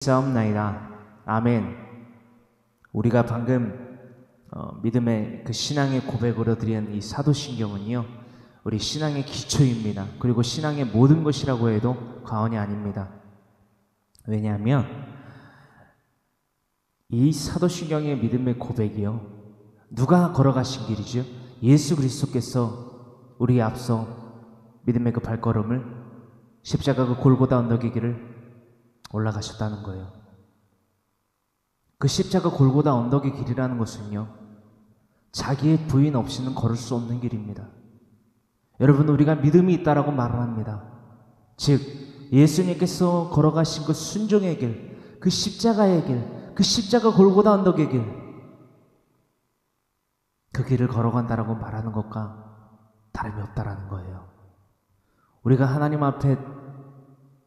싸움나이다. 아멘. 우리가 방금 믿음의 그 신앙의 고백으로 드린 이 사도신경은요, 우리 신앙의 기초입니다. 그리고 신앙의 모든 것이라고 해도 과언이 아닙니다. 왜냐하면 이 사도신경의 믿음의 고백이요, 누가 걸어가신 길이죠? 예수 그리스도께서 우리 앞서 믿음의 그 발걸음을 십자가 그 골고다 언덕의 길을 올라가셨다는 거예요. 그 십자가 골고다 언덕의 길이라는 것은요, 자기의 부인 없이는 걸을 수 없는 길입니다. 여러분, 우리가 믿음이 있다라고 말을 합니다. 즉 예수님께서 걸어가신 그 순종의 길, 그 십자가의 길, 그 십자가 골고다 언덕의 길, 그 길을 걸어간다라고 말하는 것과 다름이 없다라는 거예요. 우리가 하나님 앞에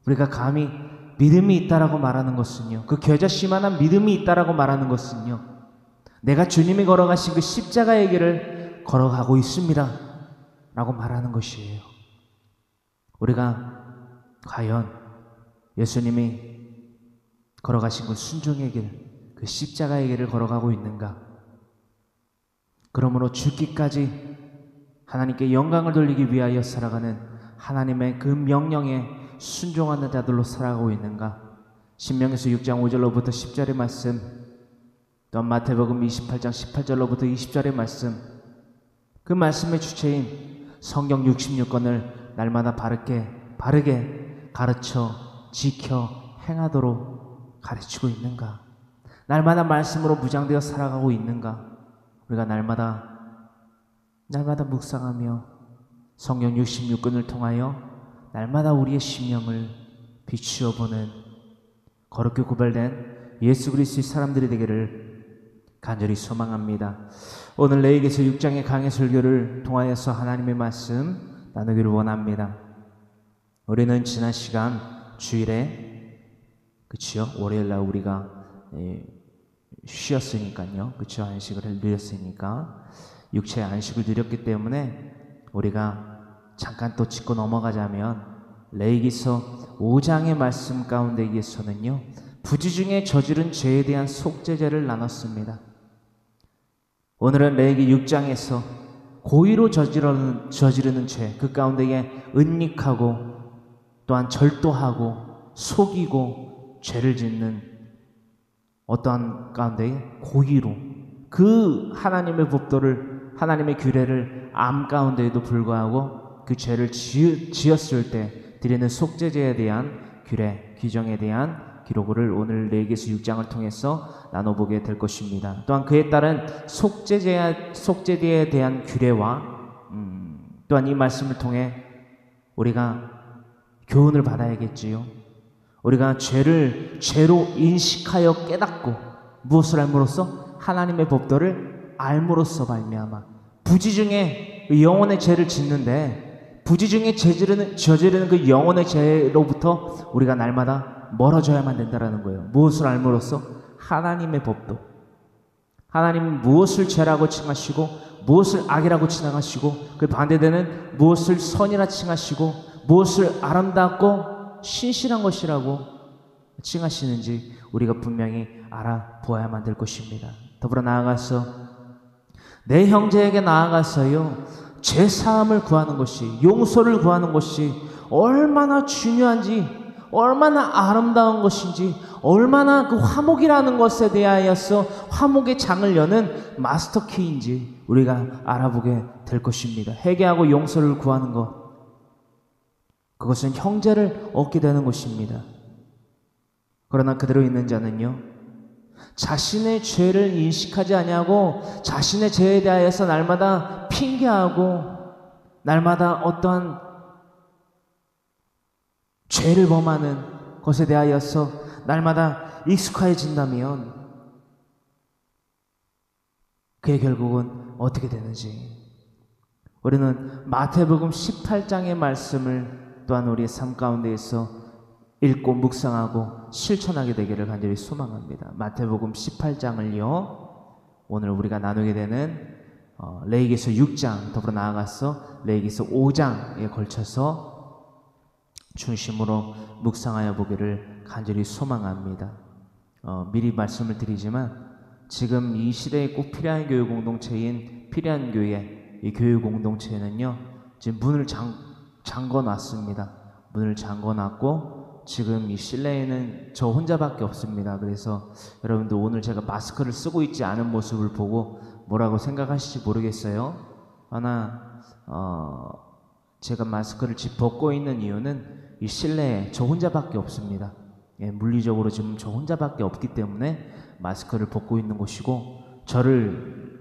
우리가 감히 믿음이 있다라고 말하는 것은요, 그 겨자씨만한 믿음이 있다라고 말하는 것은요, 내가 주님이 걸어가신 그 십자가의 길을 걸어가고 있습니다 라고 말하는 것이에요. 우리가 과연 예수님이 걸어가신 그 순종의 길, 그 십자가의 길을 걸어가고 있는가? 그러므로 죽기까지 하나님께 영광을 돌리기 위하여 살아가는 하나님의 그 명령에 순종하는 자들로 살아가고 있는가? 신명기서 6장 5절로부터 10절의 말씀, 또한 마태복음 28장 18절로부터 20절의 말씀, 그 말씀의 주체인 성경 66권을 날마다 바르게 가르쳐 지켜 행하도록 가르치고 있는가? 날마다 말씀으로 무장되어 살아가고 있는가? 우리가 날마다 묵상하며 성경 66권을 통하여 날마다 우리의 심령을 비추어 보는 거룩히 구별된 예수 그리스도의 사람들이 되기를 간절히 소망합니다. 오늘 레위기서 6장의 강해 설교를 통하여서 하나님의 말씀 나누기를 원합니다. 우리는 지난 시간 주일에, 그치요? 월요일날 우리가 쉬었으니까요, 그치요? 안식을 누렸으니까, 육체의 안식을 누렸기 때문에 우리가 잠깐 또 짚고 넘어가자면, 레위기서 5장의 말씀 가운데에서는요, 부지 중에 저지른 죄에 대한 속죄죄를 나눴습니다. 오늘은 레위기 6장에서 고의로 저지르는 죄, 그 가운데에 은닉하고 또한 절도하고 속이고 죄를 짓는 어떠한 가운데에 고의로 그 하나님의 법도를, 하나님의 규례를 암 가운데에도 불구하고 그 죄를 지었을 때 드리는 속죄제에 대한 규례, 규정에 대한 기록을 오늘 레위기서 6장을 통해서 나눠보게 될 것입니다. 또한 그에 따른 속죄제에 대한 규례와 또한 이 말씀을 통해 우리가 교훈을 받아야겠지요. 우리가 죄로 인식하여 깨닫고 무엇을 알므로써? 하나님의 법도를 알므로써 말미암아 부지 중에 영혼의 죄를 짓는데, 부지 중에 저지르는 그 영혼의 죄로부터 우리가 날마다 멀어져야만 된다는 거예요. 무엇을 알므로써? 하나님의 법도. 하나님은 무엇을 죄라고 칭하시고 무엇을 악이라고 칭하시고 그 반대되는 무엇을 선이라 칭하시고 무엇을 아름답고 신실한 것이라고 칭하시는지 우리가 분명히 알아보아야만 될 것입니다. 더불어 나아가서 내 형제에게 나아가서요, 죄사함을 구하는 것이, 용서를 구하는 것이 얼마나 중요한지, 얼마나 아름다운 것인지, 얼마나 그 화목이라는 것에 대하여서 화목의 장을 여는 마스터 키인지 우리가 알아보게 될 것입니다. 회개하고 용서를 구하는 것, 그것은 형제를 얻게 되는 것입니다. 그러나 그대로 있는 자는요, 자신의 죄를 인식하지 아니하고 자신의 죄에 대하여서 날마다 핑계하고 날마다 어떠한 죄를 범하는 것에 대하여서 날마다 익숙해진다면 그의 결국은 어떻게 되는지, 우리는 마태복음 18장의 말씀을 또한 우리의 삶 가운데에서 읽고 묵상하고 실천하게 되기를 간절히 소망합니다. 마태복음 18장을요, 오늘 우리가 나누게 되는 레위기서 6장, 더불어 나아가서 레위기서 5장에 걸쳐서 중심으로 묵상하여 보기를 간절히 소망합니다. 미리 말씀을 드리지만 지금 이 시대에 꼭 필요한 교육 공동체인 필요한 교회, 이 교육 공동체는요 지금 문을 잠궈 놨습니다. 문을 잠궈 놨고 지금 이 실내에는 저 혼자밖에 없습니다. 그래서 여러분들 오늘 제가 마스크를 쓰고 있지 않은 모습을 보고 뭐라고 생각하실지 모르겠어요. 하나 제가 마스크를 벗고 있는 이유는 이 실내에 저 혼자밖에 없습니다. 예, 물리적으로 지금 저 혼자밖에 없기 때문에 마스크를 벗고 있는 곳이고, 저를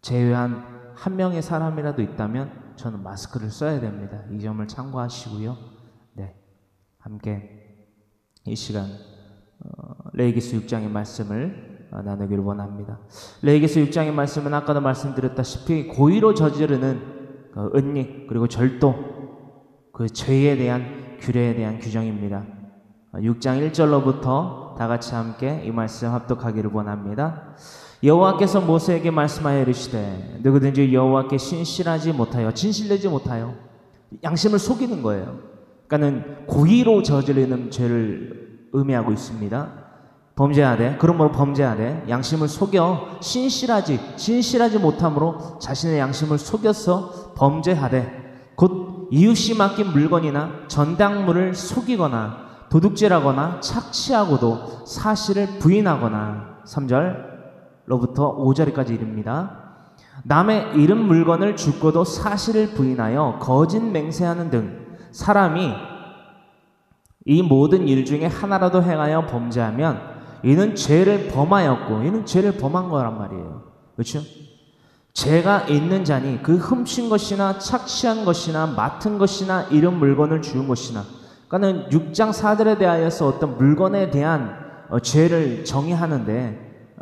제외한 한 명의 사람이라도 있다면 저는 마스크를 써야 됩니다. 이 점을 참고하시고요. 네, 함께 이 시간 레위기서 6장의 말씀을 나누기를 원합니다. 레위기서 6장의 말씀은 아까도 말씀드렸다시피 고의로 저지르는 은닉 그리고 절도, 그 죄에 대한 규례에 대한 규정입니다. 6장 1절로부터 다 같이 함께 이 말씀 합독하기를 원합니다. 여호와께서 모세에게 말씀하여 이르시되 누구든지 여호와께 진실되지 못하여 양심을 속이는 거예요. 그러니까는 고의로 저지르는 죄를 의미하고 있습니다. 범죄하되, 그러므로 범죄하되 양심을 속여 진실하지 못함으로 자신의 양심을 속여서 범죄하되 곧 이웃이 맡긴 물건이나 전당물을 속이거나 도둑질하거나 착취하고도 사실을 부인하거나 3절로부터 5절까지 이릅니다. 남의 잃은 물건을 죽고도 사실을 부인하여 거짓 맹세하는 등 사람이 이 모든 일 중에 하나라도 행하여 범죄하면 이는 죄를 범하였고, 이는 죄를 범한 거란 말이에요. 그렇죠? 죄가 있는 자니 그 훔친 것이나 착취한 것이나 맡은 것이나 잃은 물건을 주운 것이나, 그러니까는 6장 4절에 대하여서 어떤 물건에 대한 죄를 정의하는데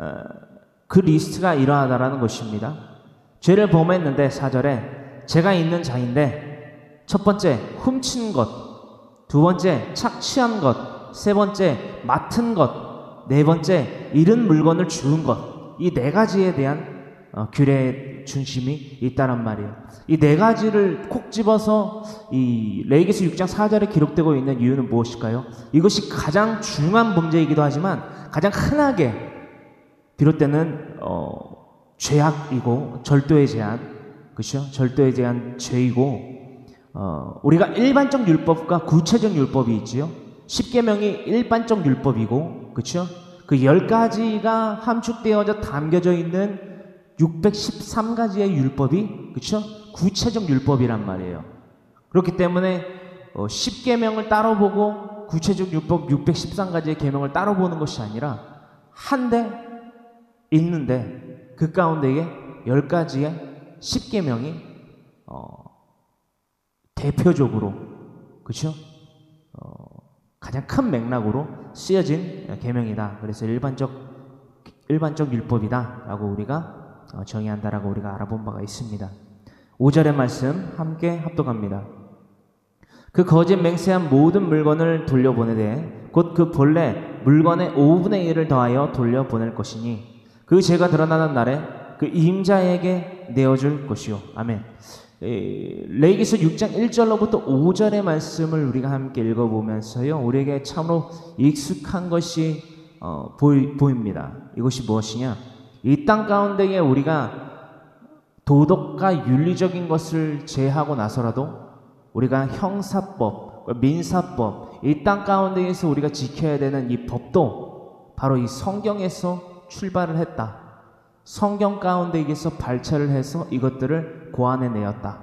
그 리스트가 이러하다라는 것입니다. 죄를 범했는데 4절에 죄가 있는 자인데 첫 번째 훔친 것, 두 번째 착취한 것, 세 번째 맡은 것, 네 번째 잃은 물건을 주운 것, 이 네 가지에 대한 규례의 중심이 있다란 말이에요. 이 네 가지를 콕 집어서 이 레위기서 6장 4절에 기록되고 있는 이유는 무엇일까요? 이것이 가장 중요한 범죄이기도 하지만 가장 흔하게 비롯되는 죄악이고 절도에 대한, 그렇죠? 절도에 대한 죄이고, 우리가 일반적 율법과 구체적 율법이 있지요. 10계명이 일반적 율법이고, 그렇죠? 그 10가지가 함축되어져 담겨져 있는 613가지의 율법이, 그렇죠? 구체적 율법이란 말이에요. 그렇기 때문에 10계명을 따로 보고 구체적 율법 613가지의 계명을 따로 보는 것이 아니라 한 대 있는데 그 가운데에 10가지의 10계명이 대표적으로, 그렇죠? 가장 큰 맥락으로 쓰여진 계명이다. 그래서 일반적 율법이다라고 우리가 정의한다라고 우리가 알아본 바가 있습니다. 5절의 말씀 함께 합독합니다. 그 거짓 맹세한 모든 물건을 돌려보내되 곧 그 본래 물건의 5분의 1을 더하여 돌려보낼 것이니 그 죄가 드러나는 날에 그 임자에게 내어줄 것이요. 아멘. 레위기서 6장 1절로부터 5절의 말씀을 우리가 함께 읽어보면서요, 우리에게 참으로 익숙한 것이 보입니다. 이것이 무엇이냐? 이 땅 가운데에 우리가 도덕과 윤리적인 것을 제하고 나서라도 우리가 형사법, 민사법, 이 땅 가운데에서 우리가 지켜야 되는 이 법도 바로 이 성경에서 출발을 했다. 성경 가운데에서 발췌를 해서 이것들을 고안해 내었다.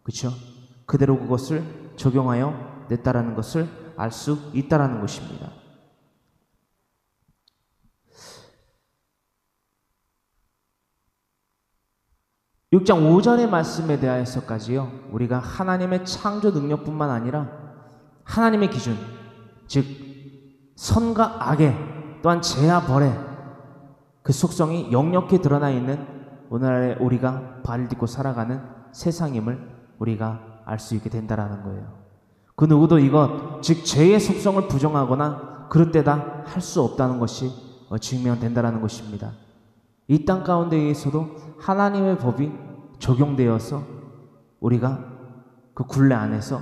그렇죠? 그대로 그것을 적용하여 냈다라는 것을 알 수 있다라는 것입니다. (6장 5절의) 말씀에 대하여서까지요, 우리가 하나님의 창조 능력뿐만 아니라 하나님의 기준, 즉 선과 악의, 또한 죄와 벌의 그 속성이 역력히 드러나 있는 오늘날의 우리가 발을 딛고 살아가는 세상임을 우리가 알 수 있게 된다라는 거예요. 그 누구도 이것, 즉 죄의 속성을 부정하거나 그릇되다 할 수 없다는 것이 증명된다라는 것입니다. 이 땅 가운데에서도 하나님의 법이 적용되어서 우리가 그 굴레 안에서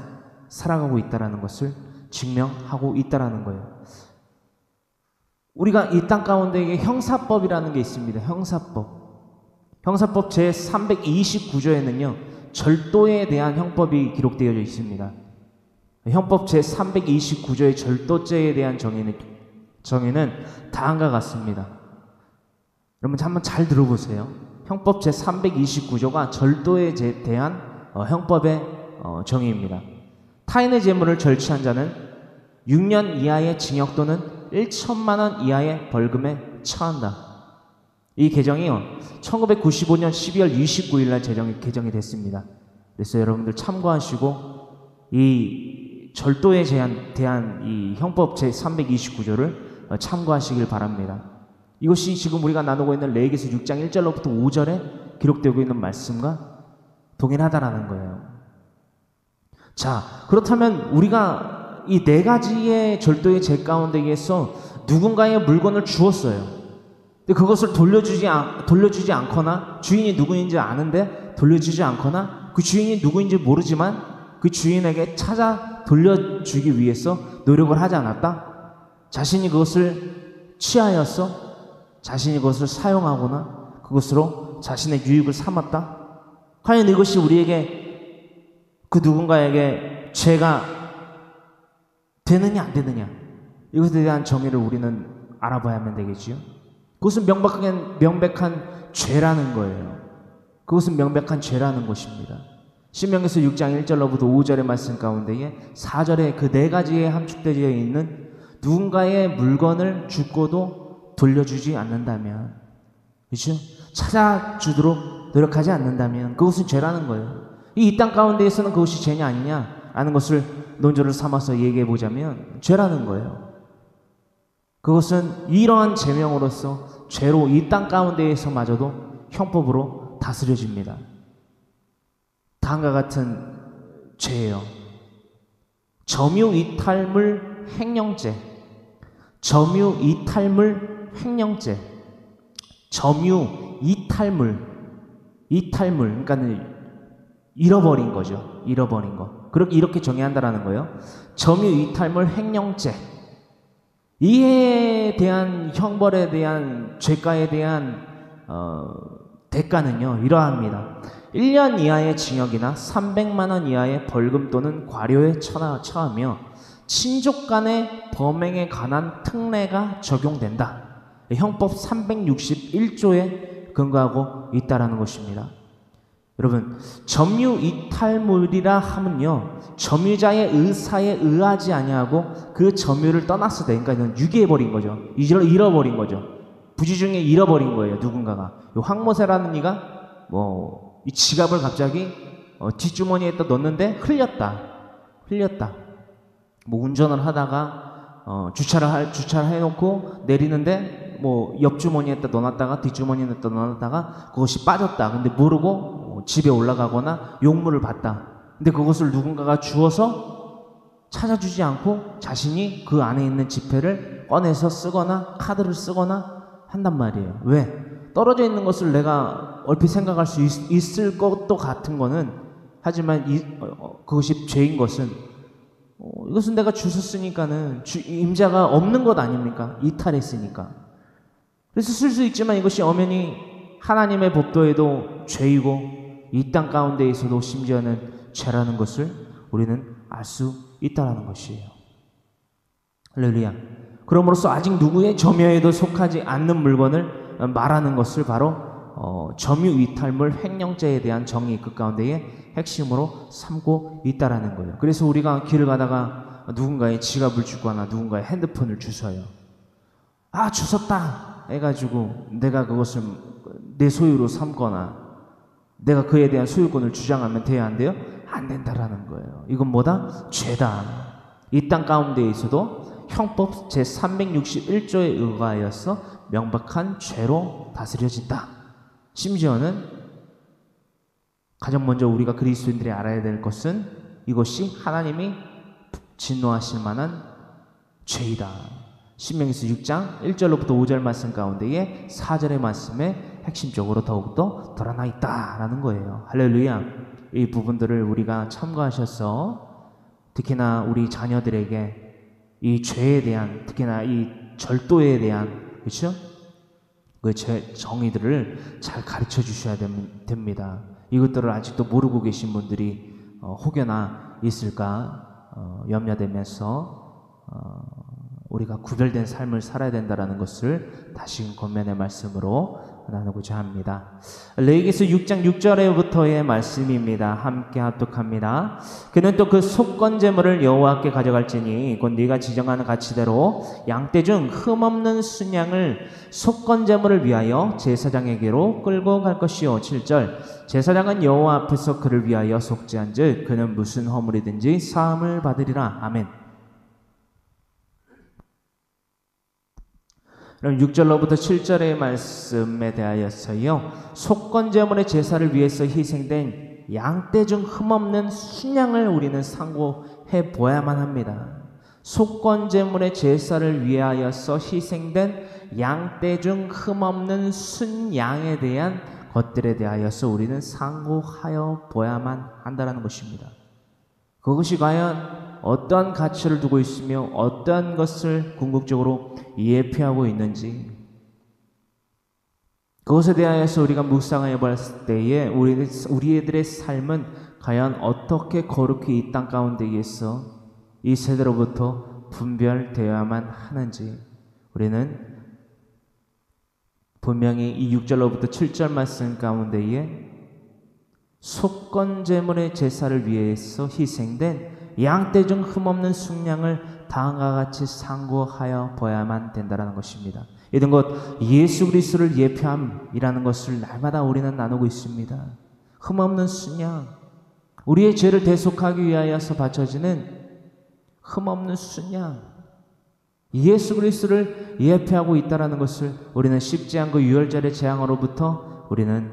살아가고 있다라는 것을 증명하고 있다라는 거예요. 우리가 이 땅 가운데 형사법이라는 게 있습니다. 형사법 제 329조에는요 절도에 대한 형법이 기록되어 있습니다. 형법 제 329조의 절도죄에 대한 정의는 다음과 같습니다. 여러분 한번 잘 들어보세요. 형법 제 329조가 절도에 대한 형법의 정의입니다. 타인의 재물을 절취한 자는 6년 이하의 징역 또는 1천만 원 이하의 벌금에 처한다. 이 개정이요 1995년 12월 29일 날 개정이 됐습니다. 그래서 여러분들 참고하시고 이 절도에 대한 이 형법 제 329조를 참고하시길 바랍니다. 이것이 지금 우리가 나누고 있는 레위기서 6장 1절로부터 5절에 기록되고 있는 말씀과 동일하다라는 거예요. 자, 그렇다면 우리가 이 네 가지의 절도의 죄 가운데에서 누군가의 물건을 주었어요. 근데 그것을 돌려주지 않거나 주인이 누구인지 아는데 돌려주지 않거나 그 주인이 누구인지 모르지만 그 주인에게 찾아 돌려주기 위해서 노력을 하지 않았다? 자신이 그것을 취하였어? 자신이 그것을 사용하거나 그것으로 자신의 유익을 삼았다? 과연 이것이 우리에게 그 누군가에게 죄가 되느냐 안 되느냐 이것에 대한 정의를 우리는 알아봐야만 되겠지요. 그것은 명백한 죄라는 거예요. 그것은 명백한 죄라는 것입니다. 신명기서 6장 1절로부터 5절의 말씀 가운데에 4절에 그 네 가지에 함축되어 있는 누군가의 물건을 죽고도 돌려주지 않는다면, 그렇죠? 찾아주도록 노력하지 않는다면 그것은 죄라는 거예요. 이 땅 가운데에서는 그것이 죄냐 아니냐 하는 것을 논조를 삼아서 얘기해 보자면 죄라는 거예요. 그것은 이러한 제명으로서 죄로 이 땅 가운데에서마저도 형법으로 다스려집니다. 다음과 같은 죄예요. 점유이탈물 횡령죄. 점유이탈물 횡령죄. 점유이탈물. 이탈물, 그러니까 잃어버린 거죠. 잃어버린 거. 그렇게 이렇게 정의한다라는 거예요. 점유이탈물 횡령죄. 이에 대한 형벌에 대한 죄가에 대한 대가는요 이러합니다. 1년 이하의 징역이나 300만 원 이하의 벌금 또는 과료에 처하며 친족 간의 범행에 관한 특례가 적용된다. 형법 361조에 근거하고 있다라는 것입니다. 여러분, 점유이탈물이라 하면요 점유자의 의사에 의하지 아니하고 그 점유를 떠났을 때, 그러니까 이건 유기해버린 거죠. 잃어버린 거죠. 부지중에 잃어버린 거예요. 누군가가. 황모세라는 이가 이 지갑을 갑자기 뒷주머니에다 넣었는데 흘렸다. 운전을 하다가 주차를 해놓고 내리는데 옆주머니에다 넣어놨다가 뒷주머니에다 넣어놨다가 그것이 빠졌다. 근데 모르고 집에 올라가거나 용무를 받다. 근데 그것을 누군가가 주어서 찾아주지 않고 자신이 그 안에 있는 지폐를 꺼내서 쓰거나 카드를 쓰거나 한단 말이에요. 왜? 떨어져 있는 것을 내가 얼핏 생각할 수 있을 것도 같은 거는, 하지만 그것이 죄인 것은 이것은 내가 주웠으니까는 임자가 없는 것 아닙니까? 이탈했으니까. 그래서 쓸 수 있지만 이것이 엄연히 하나님의 법도에도 죄이고 이 땅 가운데에서도 심지어는 죄라는 것을 우리는 알 수 있다는 것이에요. 할렐루야. 그러므로써 아직 누구의 점유에도 속하지 않는 물건을 말하는 것을 바로 점유이탈물 횡령죄에 대한 정의 그 가운데의 핵심으로 삼고 있다라는 거예요. 그래서 우리가 길을 가다가 누군가의 지갑을 주거나 누군가의 핸드폰을 주워요. 주웠다 해가지고 내가 그것을 내 소유로 삼거나 내가 그에 대한 소유권을 주장하면 돼야 안 돼요? 안 된다라는 거예요. 이건 뭐다? 죄다. 이 땅 가운데에 있어도 형법 제361조에 의하여서 명백한 죄로 다스려진다. 심지어는 가장 먼저 우리가 그리스도인들이 알아야 될 것은 이것이 하나님이 진노하실 만한 죄이다. 신명기서 6장 1절로부터 5절 말씀 가운데에 4절의 말씀에 핵심적으로 더욱더 드러나 있다라는 거예요. 할렐루야. 이 부분들을 우리가 참고하셔서 특히나 우리 자녀들에게 이 죄에 대한, 특히나 이 절도에 대한, 그렇죠? 그 정의들을 잘 가르쳐 주셔야 됩니다. 이것들을 아직도 모르고 계신 분들이 혹여나 있을까 염려되면서 우리가 구별된 삶을 살아야 된다는 것을 다시 권면의 말씀으로 나누고자 합니다. 레위기서 6장 6절에부터의 말씀입니다. 함께 합독합니다. 그는 또 그 속건 제물을 여호와께 가져갈지니 곧 네가 지정하는 가치대로 양떼 중 흠없는 순양을 속건 제물을 위하여 제사장에게로 끌고 갈 것이요. 7절 제사장은 여호와 앞에서 그를 위하여 속죄한즉 그는 무슨 허물이든지 사함을 받으리라. 아멘. 그럼 6절로부터 7절의 말씀에 대하여서요, 속건 제물의 제사를 위해서 희생된 양떼 중 흠없는 순양을 우리는 상고해 보아야만 합니다. 속건 제물의 제사를 위하여서 희생된 양떼 중 흠없는 순양에 대한 것들에 대하여서 우리는 상고하여 보아야만 한다는 것입니다. 그것이 과연 어떠한 가치를 두고 있으며 어떠한 것을 궁극적으로 예표하고 있는지, 그것에 대하여서 우리가 묵상해 봤을 때에 우리들의 삶은 과연 어떻게 거룩히 이 땅 가운데에서 이 세대로부터 분별되어야만 하는지, 우리는 분명히 이 6절로부터 7절 말씀 가운데에 속건 제물의 제사를 위해서 희생된 양떼 중 흠없는 순양을 다음과 같이 상고하여 보아야만 된다는 것입니다. 이런 것 예수 그리스도를 예표함이라는 것을 날마다 우리는 나누고 있습니다. 흠없는 순양, 우리의 죄를 대속하기 위하여서 바쳐지는 흠없는 순양, 예수 그리스도를 예표하고 있다는 것을 우리는 십지양과 유월절의 재앙으로부터 우리는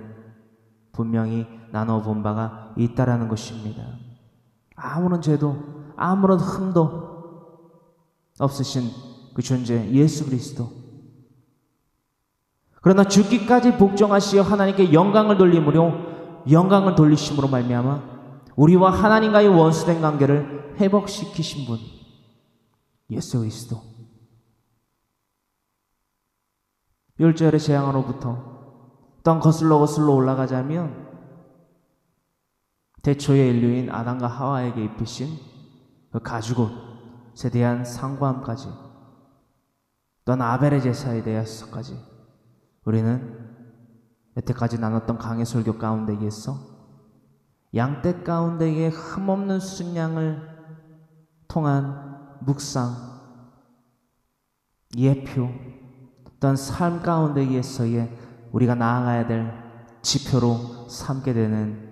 분명히 나눠본 바가 있다는 것입니다. 아무런 죄도 아무런 흠도 없으신 그 존재 예수 그리스도, 그러나 죽기까지 복종하시어 하나님께 영광을 돌리심으로 말미암아 우리와 하나님과의 원수된 관계를 회복시키신 분 예수 그리스도. 율절의 재앙으로부터 또 거슬러 올라가자면 태초의 인류인 아담과 하와에게 입히신 그 가죽옷에 대한 상고함까지, 또한 아벨의 제사에 대해서까지 우리는 여태까지 나눴던 강해 설교 가운데에서 양떼 가운데에 흠없는 순양을 통한 묵상, 예표, 또한 삶 가운데에서의 우리가 나아가야 될 지표로 삼게 되는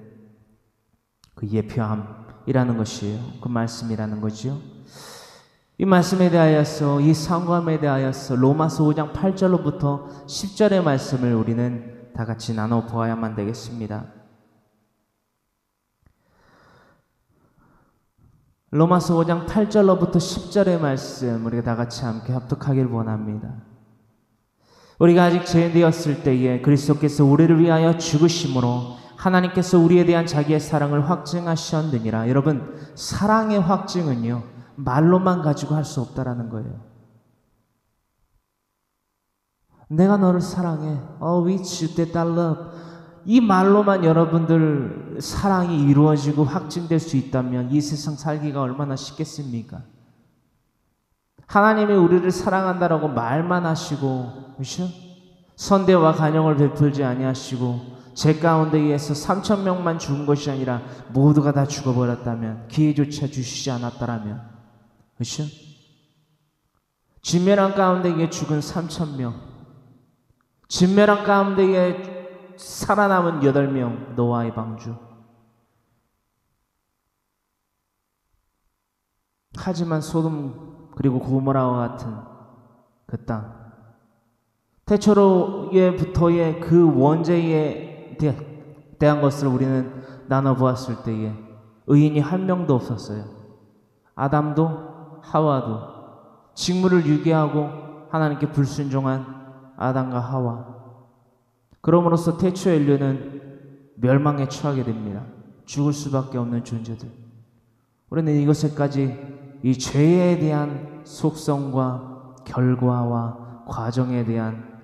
그 예표함이라는 것이에요. 그 말씀이라는 거죠. 이 말씀에 대하여서, 이 상고함에 대하여서 로마서 5장 8절로부터 10절의 말씀을 우리는 다 같이 나눠 보아야만 되겠습니다. 로마서 5장 8절로부터 10절의 말씀 우리가 다 같이 함께 합독하길 원합니다. 우리가 아직 죄인되었을 때에 그리스도께서 우리를 위하여 죽으심으로 하나님께서 우리에 대한 자기의 사랑을 확증하셨느니라. 여러분, 사랑의 확증은요, 말로만 가지고 할 수 없다라는 거예요. 내가 너를 사랑해. with you that I love. 이 말로만 여러분들 사랑이 이루어지고 확증될 수 있다면 이 세상 살기가 얼마나 쉽겠습니까? 하나님이 우리를 사랑한다라고 말만 하시고, 그렇죠? 선대와 간영을 베풀지 아니하시고 제 가운데에서 3,000명만 죽은 것이 아니라 모두가 다 죽어버렸다면, 기회조차 주시지 않았다라면, 그렇죠? 진멸한 가운데에 죽은 3,000명, 진멸한 가운데에 살아남은 8명, 노아의 방주. 하지만 소돔 그리고 고모라와 같은 그 땅, 태초로부터의 그 원죄에 대한 것을 우리는 나눠보았을 때에 의인이 한 명도 없었어요. 아담도 하와도, 직무를 유기하고 하나님께 불순종한 아담과 하와. 그럼으로써 태초의 인류는 멸망에 처하게 됩니다. 죽을 수밖에 없는 존재들. 우리는 이것에까지 이 죄에 대한 속성과 결과와 과정에 대한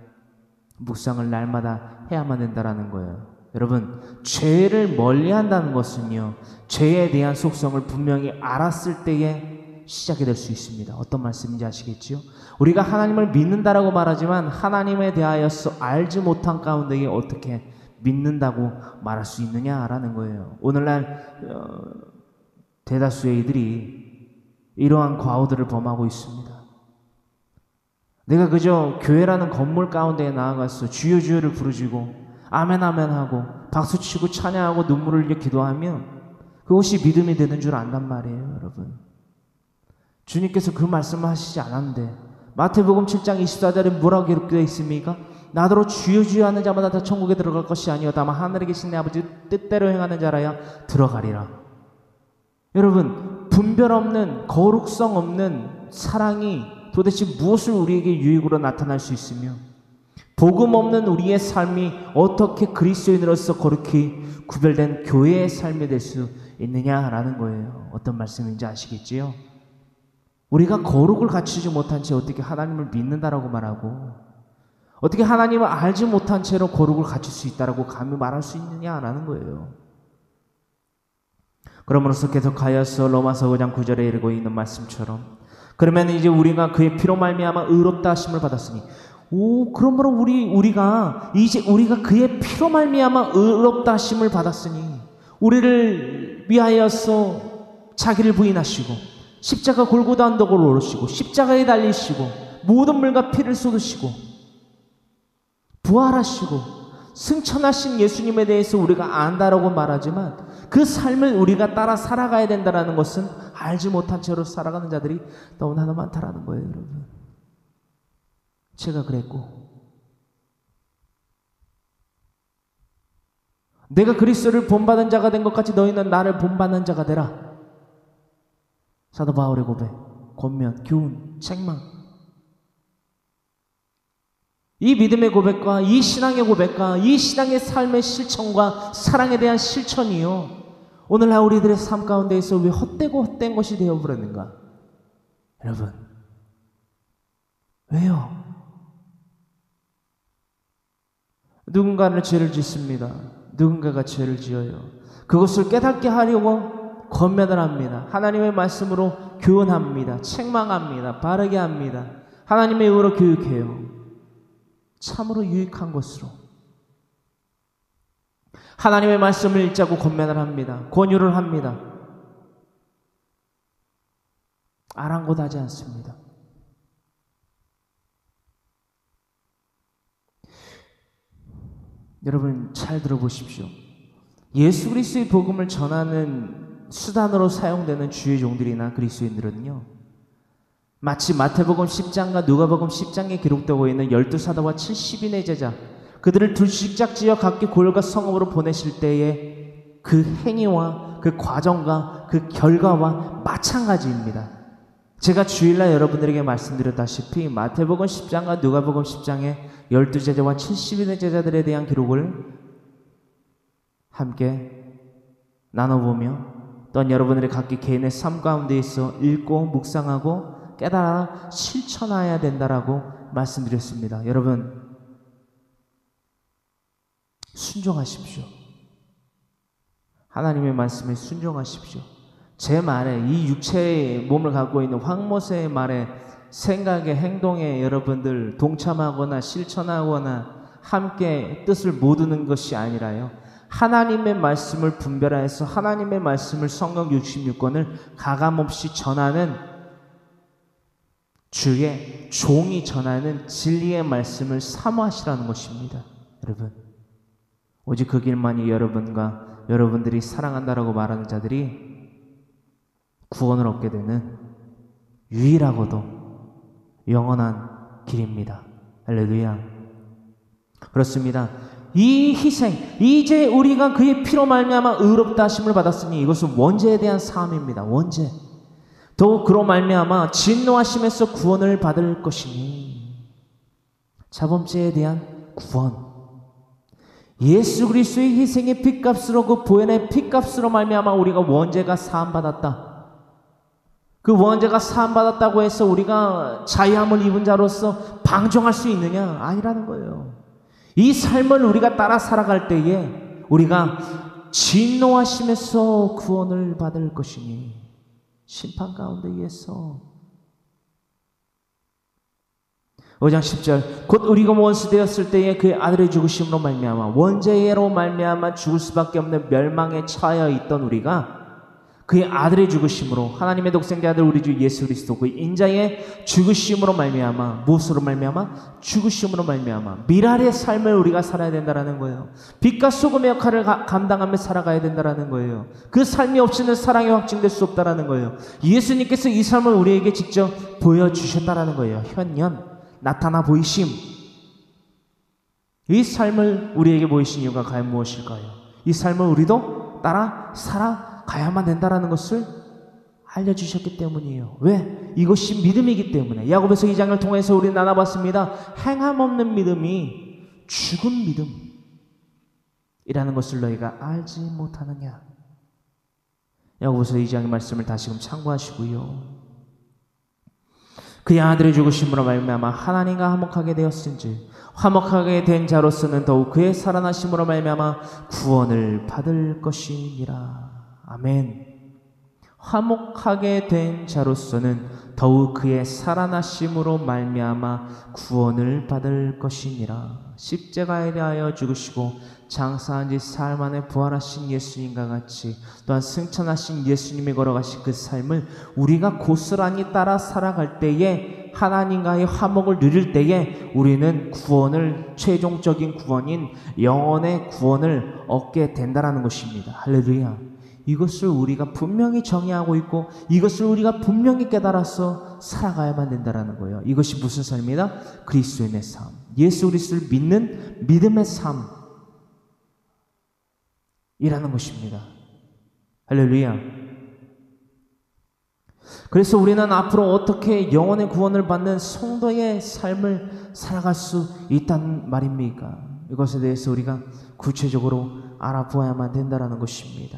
묵상을 날마다 해야만 된다는 거예요. 여러분, 죄를 멀리한다는 것은요, 죄에 대한 속성을 분명히 알았을 때에 시작이 될 수 있습니다. 어떤 말씀인지 아시겠지요? 우리가 하나님을 믿는다라고 말하지만 하나님에 대하여서 알지 못한 가운데에 어떻게 믿는다고 말할 수 있느냐라는 거예요. 오늘날 대다수의 이들이 이러한 과오들을 범하고 있습니다. 내가 그저 교회라는 건물 가운데에 나아가서 주여 주여를 부르짖고 아멘 아멘 하고 박수치고 찬양하고 눈물을 흘려 기도하면 그것이 믿음이 되는 줄 안단 말이에요. 여러분, 주님께서 그 말씀을 하시지 않았는데 마태복음 7장 24절에 뭐라고 기록되어 있습니까? 나더러 주여 주여 하는 자마다 다 천국에 들어갈 것이 아니요 다만 하늘에 계신 내 아버지 뜻대로 행하는 자라야 들어가리라. 여러분, 분별 없는 거룩성 없는 사랑이 도대체 무엇을 우리에게 유익으로 나타날 수 있으며 복음 없는 우리의 삶이 어떻게 그리스도인으로서 거룩히 구별된 교회의 삶이 될 수 있느냐라는 거예요. 어떤 말씀인지 아시겠지요? 우리가 거룩을 갖추지 못한 채 어떻게 하나님을 믿는다라고 말하고 어떻게 하나님을 알지 못한 채로 거룩을 갖출 수 있다라고 감히 말할 수 있느냐라는 거예요. 그러므로서 계속하여서 로마서 5장 9절에 이르고 있는 말씀처럼 그러면 이제 우리가 그의 피로 말미암아 의롭다 하심을 받았으니 그러므로 우리가 그의 피로 말미암아 의롭다 하심을 받았으니 우리를 위하여서 자기를 부인하시고 십자가 골고다 언덕을 오르시고 십자가에 달리시고 모든 물과 피를 쏟으시고 부활하시고 승천하신 예수님에 대해서 우리가 안다라고 말하지만 그 삶을 우리가 따라 살아가야 된다는 것은 알지 못한 채로 살아가는 자들이 너무나 많다라는 거예요. 여러분, 제가 그랬고 내가 그리스도를 본받은 자가 된 것 같이 너희는 나를 본받는 자가 되라. 사도 바울의 고백, 권면, 교훈, 책망. 이 믿음의 고백과 이 신앙의 고백과 이 신앙의 삶의 실천과 사랑에 대한 실천이요, 오늘날 우리들의 삶 가운데에서 왜 헛된 것이 되어버렸는가? 여러분, 왜요? 누군가는 죄를 짓습니다. 누군가가 죄를 지어요. 그것을 깨닫게 하려고 권면을 합니다. 하나님의 말씀으로 교훈합니다. 책망합니다. 바르게 합니다. 하나님의 의로 교육해요. 참으로 유익한 것으로 하나님의 말씀을 읽자고 권면을 합니다. 권유를 합니다. 아랑곳하지 않습니다. 여러분, 잘 들어보십시오. 예수 그리스도의 복음을 전하는 수단으로 사용되는 주의 종들이나 그리스도인들은요, 마치 마태복음 10장과 누가복음 10장에 기록되고 있는 12사도와 70인의 제자, 그들을 둘씩 짝지어 각기 고열과 성읍으로 보내실 때의 그 행위와 그 과정과 그 결과와 마찬가지입니다. 제가 주일날 여러분들에게 말씀드렸다시피 마태복음 10장과 누가복음 10장의 12제자와 70인의 제자들에 대한 기록을 함께 나눠보며 또한 여러분들의 각기 개인의 삶 가운데에서 읽고 묵상하고 깨달아 실천해야 된다라고 말씀드렸습니다. 여러분, 순종하십시오. 하나님의 말씀에 순종하십시오. 제 말에, 이 육체의 몸을 갖고 있는 황모세의 말에, 생각에, 행동에 여러분들 동참하거나 실천하거나 함께 뜻을 모으는 것이 아니라요, 하나님의 말씀을 분별하여서 하나님의 말씀을 성경 66권을 가감없이 전하는 주의 종이 전하는 진리의 말씀을 사모하시라는 것입니다. 여러분, 오직 그 길만이 여러분과 여러분들이 사랑한다라고 말하는 자들이 구원을 얻게 되는 유일하고도 영원한 길입니다. 할렐루야. 그렇습니다. 이 희생, 이제 우리가 그의 피로 말미암아 의롭다 하심을 받았으니 이것은 원죄에 대한 사함입니다. 원죄. 더욱 그로 말미암아 진노하심에서 구원을 받을 것이니, 자범죄에 대한 구원, 예수 그리스도의 희생의 피값으로, 그 보혈의 피값으로 말미암아 우리가 원죄가 사함받았다. 그 원죄가 사함받았다고 해서 우리가 자유함을 입은 자로서 방종할 수 있느냐? 아니라는 거예요. 이 삶을 우리가 따라 살아갈 때에 우리가 진노하심에서 구원을 받을 것이니 심판 가운데 의해서 5장 10절 곧 우리가 원수 되었을 때에 그의 아들의 죽으심으로 말미암아 원죄로 말미암아 죽을 수밖에 없는 멸망에 처하여 있던 우리가 그의 아들의 죽으심으로 하나님의 독생자 아들 우리 주 예수 그리스도 그 인자의 죽으심으로 말미암아 무엇으로 말미암아 죽으심으로 말미암아 미랄의 삶을 우리가 살아야 된다라는 거예요. 빛과 소금의 역할을 감당하며 살아가야 된다라는 거예요. 그 삶이 없이는 사랑이 확증될 수 없다라는 거예요. 예수님께서 이 삶을 우리에게 직접 보여주셨다라는 거예요. 현현 나타나 보이심. 이 삶을 우리에게 보이신 이유가 과연 무엇일까요? 이 삶을 우리도 따라 살아가야만 된다는 것을 알려주셨기 때문이에요. 왜? 이것이 믿음이기 때문에. 야고보서 2장을 통해서 우리는 나눠봤습니다. 행함 없는 믿음이 죽은 믿음이라는 것을 너희가 알지 못하느냐. 야고보서 2장의 말씀을 다시금 참고하시고요. 그의 아들의 죽으심으로 말미암아 하나님과 화목하게 되었은지 화목하게 된 자로서는 더욱 그의 살아나심으로 말미암아 구원을 받을 것이니라. 아멘. 화목하게 된 자로서는 더욱 그의 살아나심으로 말미암아 구원을 받을 것이니라. 십자가에 대하여 죽으시고 장사한 지 사흘 만에 부활하신 예수님과 같이 또한 승천하신 예수님이 걸어가신 그 삶을 우리가 고스란히 따라 살아갈 때에 하나님과의 화목을 누릴 때에 우리는 구원을 최종적인 구원인 영원의 구원을 얻게 된다는 것입니다. 할렐루야. 이것을 우리가 분명히 정의하고 있고 이것을 우리가 분명히 깨달아서 살아가야만 된다는 거예요. 이것이 무슨 삶이다? 그리스도인의 삶. 예수 그리스도를 믿는 믿음의 삶이라는 것입니다. 할렐루야. 그래서 우리는 앞으로 어떻게 영원의 구원을 받는 성도의 삶을 살아갈 수 있단 말입니까? 이것에 대해서 우리가 구체적으로 알아보아야만 된다는 것입니다.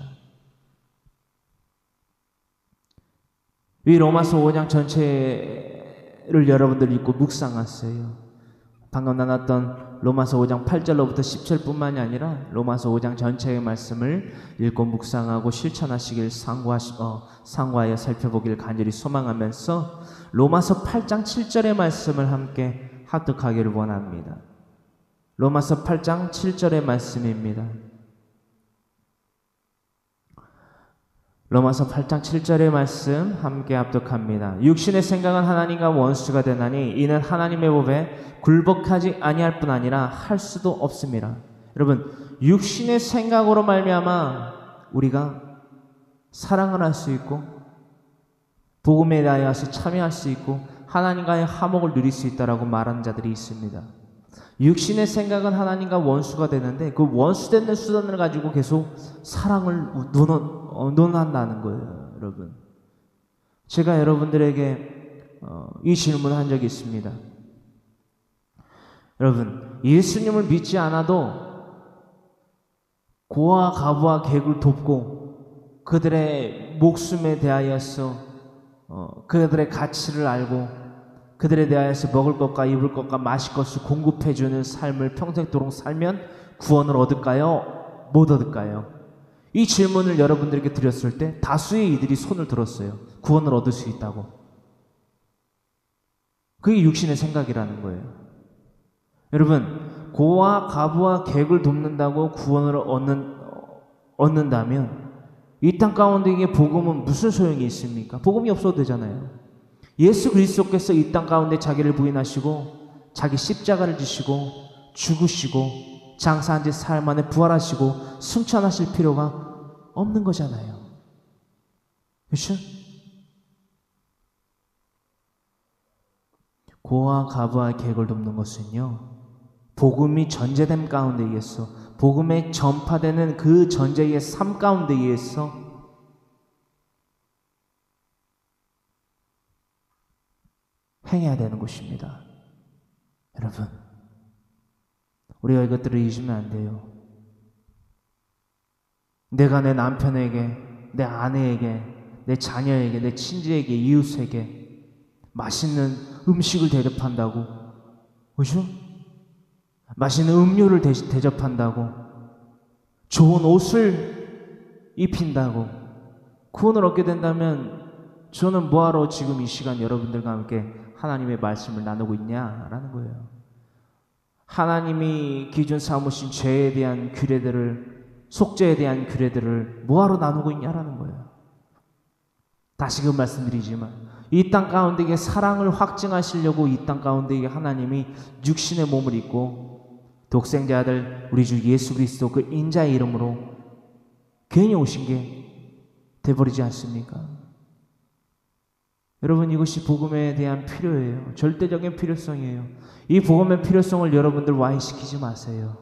이 로마서 5장 전체를 여러분들 읽고 묵상하세요. 방금 나눴던 로마서 5장 8절로부터 10절뿐만이 아니라 로마서 5장 전체의 말씀을 읽고 묵상하고 실천하시길 상고하여 살펴보길 간절히 소망하면서 로마서 8장 7절의 말씀을 함께 합독하기를 원합니다. 로마서 8장 7절의 말씀입니다. 로마서 8장 7절의 말씀 함께 합독합니다. 육신의 생각은 하나님과 원수가 되나니 이는 하나님의 법에 굴복하지 아니할 뿐 아니라 할 수도 없습니다. 여러분, 육신의 생각으로 말미암아 우리가 사랑을 할 수 있고 복음에 대하여서 참여할 수 있고 하나님과의 화목을 누릴 수 있다라고 말하는 자들이 있습니다. 육신의 생각은 하나님과 원수가 되는데 그 원수되는 수단을 가지고 계속 사랑을 논한다는 거예요. 여러분, 제가 여러분들에게 이 질문을 한 적이 있습니다. 여러분, 예수님을 믿지 않아도 고아 가부와 객을 돕고 그들의 목숨에 대하여서 그들의 가치를 알고 그들에 대하여서 먹을 것과 입을 것과 마실 것을 공급해주는 삶을 평생도록 살면 구원을 얻을까요? 못 얻을까요? 이 질문을 여러분들에게 드렸을 때 다수의 이들이 손을 들었어요. 구원을 얻을 수 있다고. 그게 육신의 생각이라는 거예요. 여러분, 고아 가부와 객을 돕는다고 구원을 얻는다면 이 땅 가운데 이게 복음은 무슨 소용이 있습니까? 복음이 없어도 되잖아요. 예수 그리스도께서 이 땅 가운데 자기를 부인하시고 자기 십자가를 지시고 죽으시고 장사한 지 사흘 만에 부활하시고 승천하실 필요가 없는 거잖아요. 그렇죠? 고아 가부와 객을 돕는 것은요, 복음이 전제됨 가운데 의해서 복음에 전파되는 그 전제의 삶 가운데 의해서 행해야 되는 것입니다. 여러분, 우리가 이것들을 잊으면 안 돼요. 내가 내 남편에게, 내 아내에게, 내 자녀에게, 내 친지에게, 이웃에게 맛있는 음식을 대접한다고, 그죠? 맛있는 음료를 대접한다고, 좋은 옷을 입힌다고, 구원을 얻게 된다면 저는 뭐하러 지금 이 시간 여러분들과 함께 하나님의 말씀을 나누고 있냐라는 거예요. 하나님이 기준 삼으신 죄에 대한 규례들을, 속죄에 대한 규례들을 뭐하러 나누고 있냐라는 거예요. 다시금 말씀드리지만 이 땅 가운데에 사랑을 확증하시려고 이 땅 가운데에 하나님이 육신의 몸을 입고 독생자 아들 우리 주 예수 그리스도 그 인자의 이름으로 괜히 오신 게 돼버리지 않습니까? 여러분, 이것이 복음에 대한 필요예요. 절대적인 필요성이에요. 이 복음의 필요성을 여러분들 와해시키지 마세요.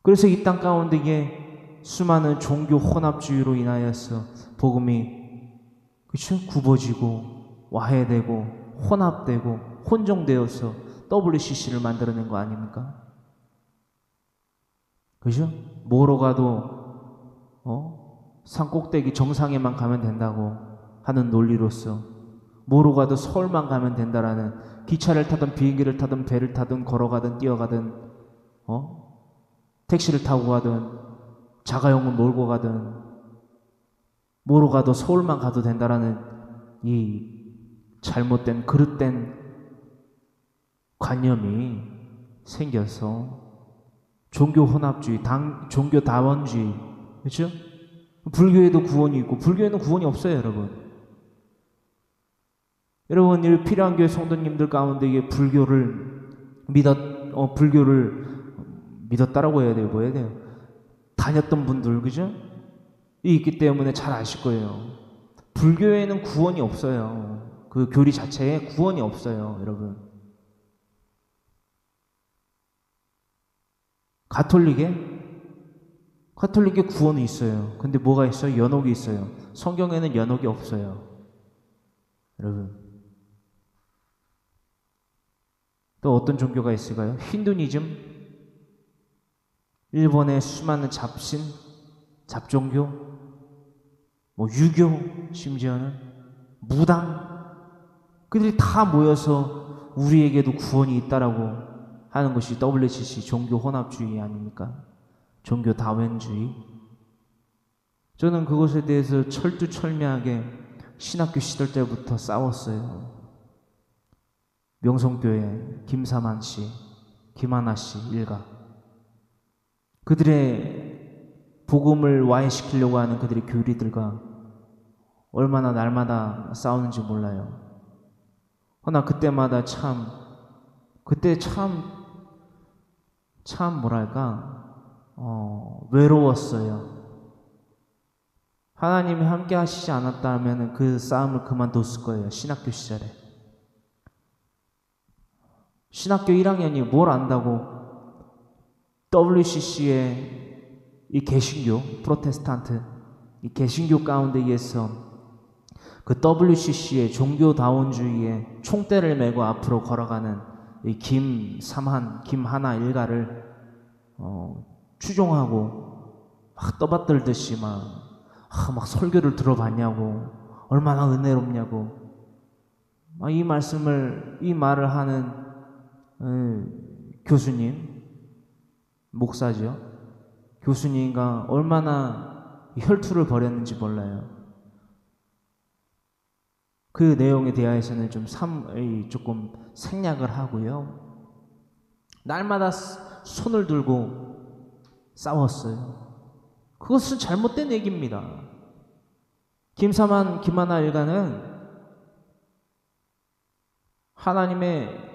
그래서 이 땅 가운데에 수많은 종교 혼합주의로 인하여서 복음이, 그쵸? 굽어지고 와해되고 혼합되고 혼종되어서 WCC를 만들어낸 거 아닙니까? 그죠? 뭐로 가도 산 꼭대기 정상에만 가면 된다고 하는 논리로서, 뭐로 가도 서울만 가면 된다라는, 기차를 타든 비행기를 타든 배를 타든 걸어가든 뛰어가든 택시를 타고 가든 자가용을 몰고 가든 뭐로 가도 서울만 가도 된다라는 이 잘못된 그릇된 관념이 생겨서 종교 혼합주의, 종교 다원주의, 그렇죠? 불교에도 구원이 있고 불교에는 구원이 없어요, 여러분. 여러분, 이 필요한 교회 성도님들 가운데 불교를 믿었다라고 해야 돼요, 뭐 해야 돼요? 다녔던 분들, 그죠? 이 있기 때문에 잘 아실 거예요. 불교에는 구원이 없어요. 그 교리 자체에 구원이 없어요, 여러분. 가톨릭에 구원이 있어요. 근데 뭐가 있어요? 연옥이 있어요. 성경에는 연옥이 없어요, 여러분. 또 어떤 종교가 있을까요? 힌두이즘, 일본의 수많은 잡종교, 유교, 심지어는 무당, 그들이 다 모여서 우리에게도 구원이 있다라고 하는 것이 WCC 종교 혼합주의 아닙니까? 종교 다원주의. 저는 그것에 대해서 철두철미하게 신학교 시절 때부터 싸웠어요. 명성교회 김사만 씨, 김하나 씨 일가, 그들의 복음을 와해시키려고 하는 그들의 교리들과 얼마나 날마다 싸우는지 몰라요. 그러나 그때마다 그때 뭐랄까, 외로웠어요. 하나님이 함께 하시지 않았다면 그 싸움을 그만뒀을 거예요, 신학교 시절에. 신학교 1학년이 뭘 안다고 WCC의 이 개신교, 프로테스탄트, 이 개신교 가운데에서 그 WCC의 종교다원주의의 총대를 메고 앞으로 걸어가는 이 김하나 일가를 추종하고 막 떠받들듯이 막 설교를 들어봤냐고, 얼마나 은혜롭냐고, 이 말을 하는 교수님, 목사죠. 교수님과 얼마나 혈투를 벌였는지 몰라요. 그 내용에 대해서는 조금 생략을 하고요. 날마다 손을 들고 싸웠어요. 그것은 잘못된 얘기입니다. 김하나 일가는 하나님의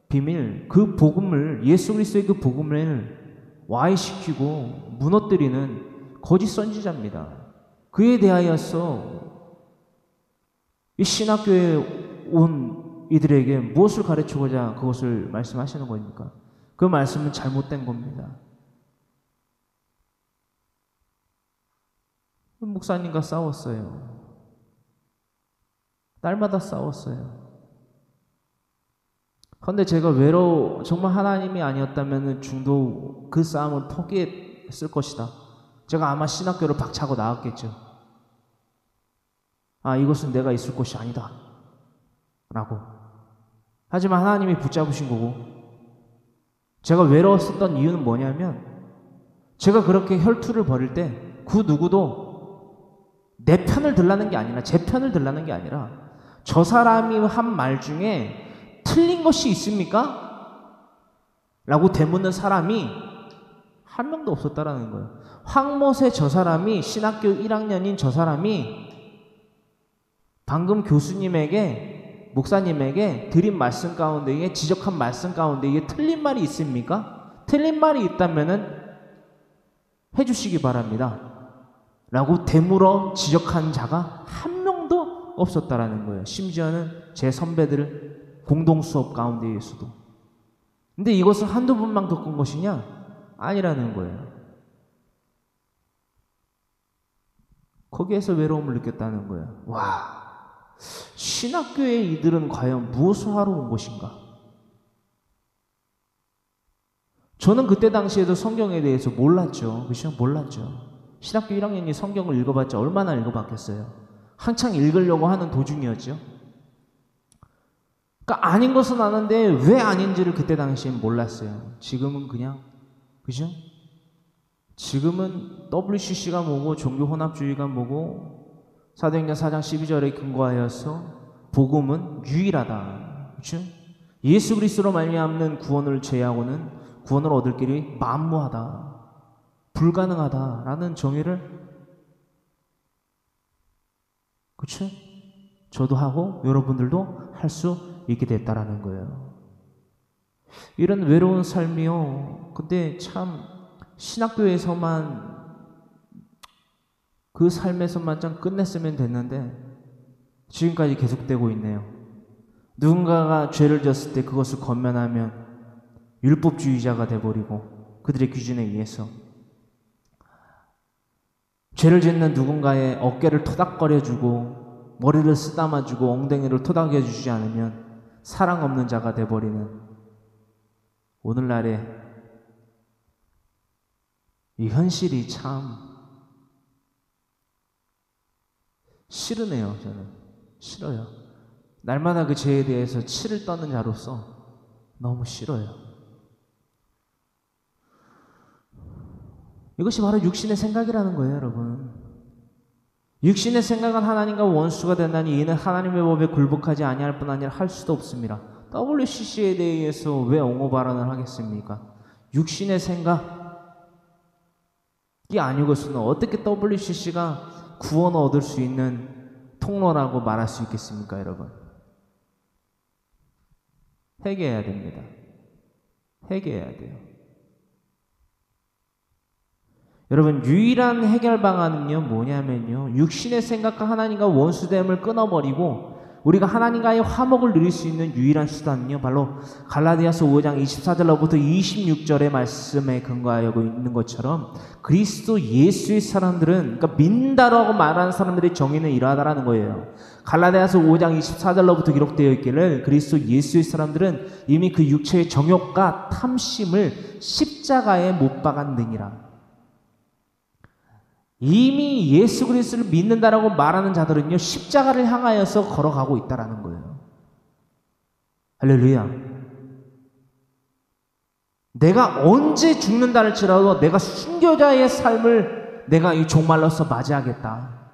비밀, 그 복음을, 예수 그리스도의 그 복음을 와해시키고 무너뜨리는 거짓 선지자입니다. 그에 대하여서 이 신학교에 온 이들에게 무엇을 가르치고자 그것을 말씀하시는 겁니까? 그 말씀은 잘못된 겁니다. 목사님과 싸웠어요. 날마다 싸웠어요. 그런데 제가 정말 하나님이 아니었다면 중도 그 싸움을 포기했을 것이다. 제가 아마 신학교를 박차고 나왔겠죠. 아, 이것은 내가 있을 곳이 아니다 라고. 하지만 하나님이 붙잡으신 거고, 제가 외로웠었던 이유는 뭐냐면, 제가 그렇게 혈투를 벌일 때 그 누구도 내 편을 들라는 게 아니라, 제 편을 들라는 게 아니라, 저 사람이 한 말 중에 틀린 것이 있습니까? 라고 되묻는 사람이 한 명도 없었다라는 거예요. 황모세 저 사람이, 신학교 1학년인 저 사람이 방금 교수님에게, 목사님에게 드린 말씀 가운데에, 지적한 말씀 가운데 이게 틀린 말이 있습니까? 틀린 말이 있다면은 해주시기 바랍니다 라고 되물어 지적한 자가 한 명도 없었다라는 거예요. 심지어는 제 선배들 공동 수업 가운데에서도. 근데 이것을 한두 번만 겪은 것이냐? 아니라는 거예요. 거기에서 외로움을 느꼈다는 거예요. 와, 신학교의 이들은 과연 무엇을 하러 온 것인가? 저는 그때 당시에도 성경에 대해서 몰랐죠. 그렇죠? 몰랐죠. 신학교 1학년이 성경을 읽어봤자 얼마나 읽어봤겠어요. 한창 읽으려고 하는 도중이었죠. 그러니까 아닌 것은 아는데 왜 아닌지를 그때 당시엔 몰랐어요. 지금은 그냥, 그죠? 지금은 WCC가 뭐고 종교혼합주의가 뭐고 사도행전 4장 12절에 근거하여서 복음은 유일하다. 그렇죠? 예수 그리스도로 말미암는 구원을 제외하고는 구원을 얻을 길이 만무하다, 불가능하다라는 정의를, 그렇죠? 저도 하고 여러분들도 할 수 있게 됐다라는 거예요. 이런 외로운 삶이요. 근데 참 신학교에서만, 그 삶에서만 좀 끝냈으면 됐는데 지금까지 계속되고 있네요. 누군가가 죄를 졌을 때 그것을 권면하면 율법주의자가 돼버리고, 그들의 기준에 의해서 죄를 짓는 누군가의 어깨를 토닥거려주고 머리를 쓰다마주고 엉덩이를 토닥여주지 않으면 사랑 없는 자가 돼버리는 오늘날의 이 현실이 참 싫으네요. 저는 싫어요. 날마다 그 죄에 대해서 치를 떠는 자로서 너무 싫어요. 이것이 바로 육신의 생각이라는 거예요, 여러분. 육신의 생각은 하나님과 원수가 된다니 이는 하나님의 법에 굴복하지 아니할 뿐 아니라 할 수도 없습니다. WCC에 대해서 왜 옹호 발언을 하겠습니까? 육신의 생각이 아니고서는 어떻게 WCC가 구원을 얻을 수 있는 통로라고 말할 수 있겠습니까, 여러분? 회개해야 됩니다. 회개해야 돼요. 여러분, 유일한 해결 방안은요, 뭐냐면요, 육신의 생각과 하나님과 원수됨을 끊어버리고 우리가 하나님과의 화목을 누릴 수 있는 유일한 수단은요, 바로 갈라디아서 5장 24절로부터 26절의 말씀에 근거하여 있는 것처럼 그리스도 예수의 사람들은, 그러니까 믿는다라고 말하는 사람들의 정의는 이러하다라는 거예요. 갈라디아서 5장 24절로부터 기록되어 있기를 그리스도 예수의 사람들은 이미 그 육체의 정욕과 탐심을 십자가에 못 박았느니라. 이미 예수 그리스도를 믿는다라고 말하는 자들은요, 십자가를 향하여서 걸어가고 있다라는 거예요. 할렐루야. 내가 언제 죽는다 할지라도 내가 순교자의 삶을 내가 이 종말로서 맞이하겠다,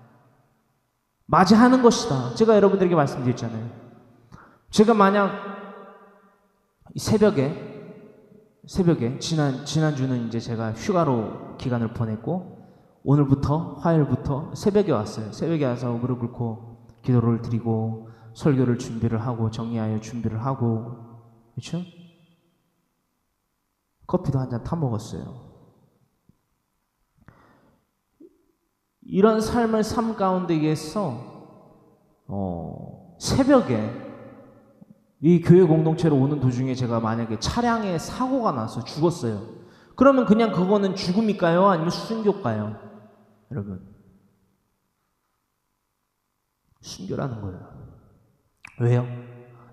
맞이하는 것이다. 제가 여러분들에게 말씀드렸잖아요. 제가 만약 새벽에 지난주는 이제 제가 휴가로 기간을 보냈고, 오늘부터, 화요일부터 새벽에 왔어요. 새벽에 와서 무릎 꿇고 기도를 드리고 설교를 준비를 하고 정리하여 준비를 하고, 그렇죠? 커피도 한 잔 타 먹었어요. 이런 삶을 삶 가운데에서 새벽에 이 교회 공동체로 오는 도중에 제가 만약에 차량에 사고가 나서 죽었어요. 그러면 그냥 그거는 죽음일까요? 아니면 순교일까요? 여러분, 순교라는 거예요. 왜요?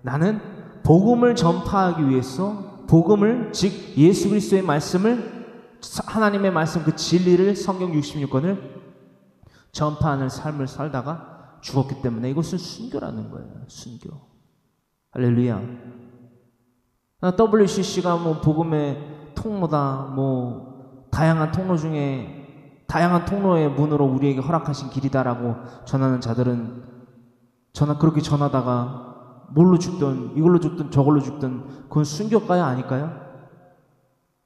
나는 복음을 전파하기 위해서 복음을, 즉 예수 그리스도의 말씀을 하나님의 말씀 그 진리를 성경 66권을 전파하는 삶을 살다가 죽었기 때문에 이것은 순교라는 거예요. 순교. 할렐루야. WCC가 뭐 복음의 통로다, 뭐 다양한 통로 중에 다양한 통로의 문으로 우리에게 허락하신 길이다라고 전하는 자들은 그렇게 전하다가 뭘로 죽든 이걸로 죽든 저걸로 죽든 그건 순교가요? 아닐까요?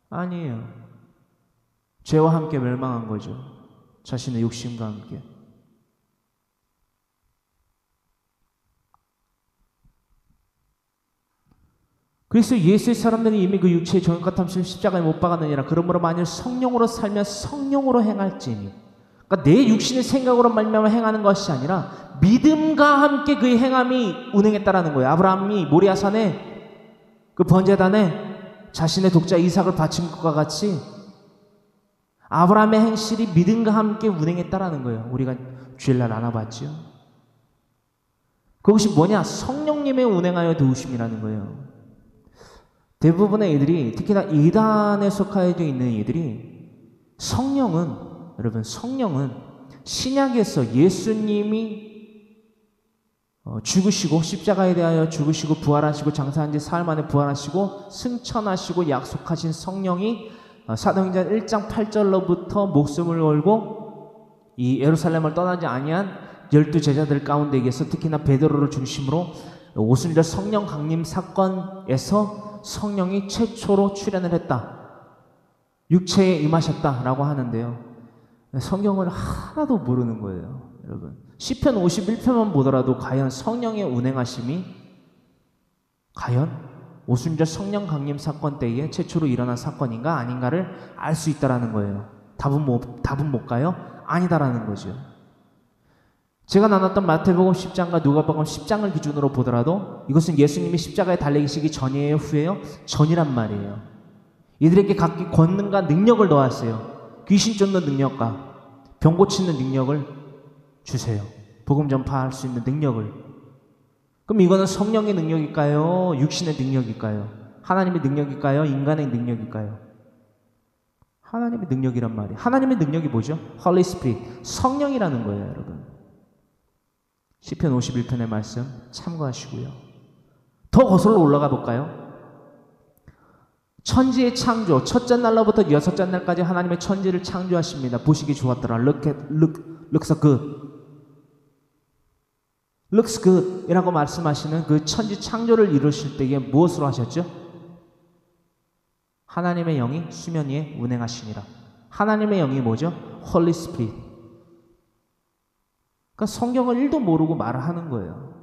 아니에요. 죄와 함께 멸망한 거죠. 자신의 욕심과 함께. 그래서 예수의 사람들이 이미 그 육체의 정욕과 탐심을 십자가에 못 박았느니라. 그러므로 만일 성령으로 살면 성령으로 행할지니. 그러니까 내 육신의 생각으로 말미암아 행하는 것이 아니라 믿음과 함께 그의 행함이 운행했다라는 거예요. 아브라함이 모리아산에 그 번제단에 자신의 독자 이삭을 바친 것과 같이 아브라함의 행실이 믿음과 함께 운행했다라는 거예요. 우리가 주일날 나눠봤죠. 그것이 뭐냐? 성령님의 운행하여 도우심이라는 거예요. 대부분의 이들이, 특히나 이단에 속하여 있는 이들이 여러분 성령은 신약에서 예수님이 죽으시고 십자가에 대하여 죽으시고 부활하시고 장사한 지 사흘 만에 부활하시고 승천하시고 약속하신 성령이 사도행전 1장 8절로부터 목숨을 걸고 이 예루살렘을 떠나지 아니한 12제자들 가운데에게서 특히나 베드로를 중심으로 오순절 성령 강림 사건에서 성령이 최초로 출현을 했다. 육체에 임하셨다라고 하는데요. 성경을 하나도 모르는 거예요, 여러분. 시편 51편만 보더라도 과연 성령의 운행하심이 과연 오순절 성령 강림 사건 때에 최초로 일어난 사건인가 아닌가를 알 수 있다라는 거예요. 답은 뭘까요? 아니다라는 거죠. 제가 나눴던 마태복음 10장과 누가복음 10장을 기준으로 보더라도 이것은 예수님이 십자가에 달리시기 전이에요, 후에요? 전이란 말이에요. 이들에게 각기 권능과 능력을 넣었어요. 귀신 쫓는 능력과 병 고치는 능력을 주세요. 복음 전파할 수 있는 능력을. 그럼 이거는 성령의 능력일까요? 육신의 능력일까요? 하나님의 능력일까요? 인간의 능력일까요? 하나님의 능력이란 말이에요. 하나님의 능력이 뭐죠? Holy Spirit, 성령이라는 거예요, 여러분. 시편 51편의 말씀 참고하시고요. 더 거슬러 올라가 볼까요? 천지의 창조, 첫째 날로부터 여섯째 날까지 하나님의 천지를 창조하십니다. 보시기 좋았더라. looks good. looks good 이라고 말씀하시는 그 천지 창조를 이루실 때에 무엇으로 하셨죠? 하나님의 영이 수면 위에 운행하시니라. 하나님의 영이 뭐죠? Holy Spirit. 그러니까 성경을 1도 모르고 말을 하는 거예요.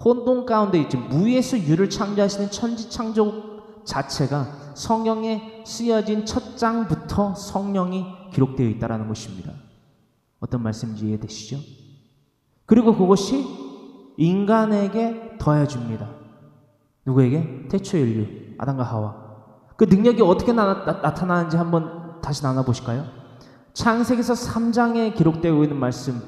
혼돈 가운데 있지. 무에서 유를 창조하시는 천지 창조 자체가 성경에 쓰여진 첫 장부터 성령이 기록되어 있다는 것입니다. 어떤 말씀인지 이해되시죠? 그리고 그것이 인간에게 더해줍니다. 누구에게? 태초 인류, 아담과 하와. 그 능력이 어떻게 나타나는지 한번 다시 나눠보실까요? 창세기서 3장에 기록되어 있는 말씀,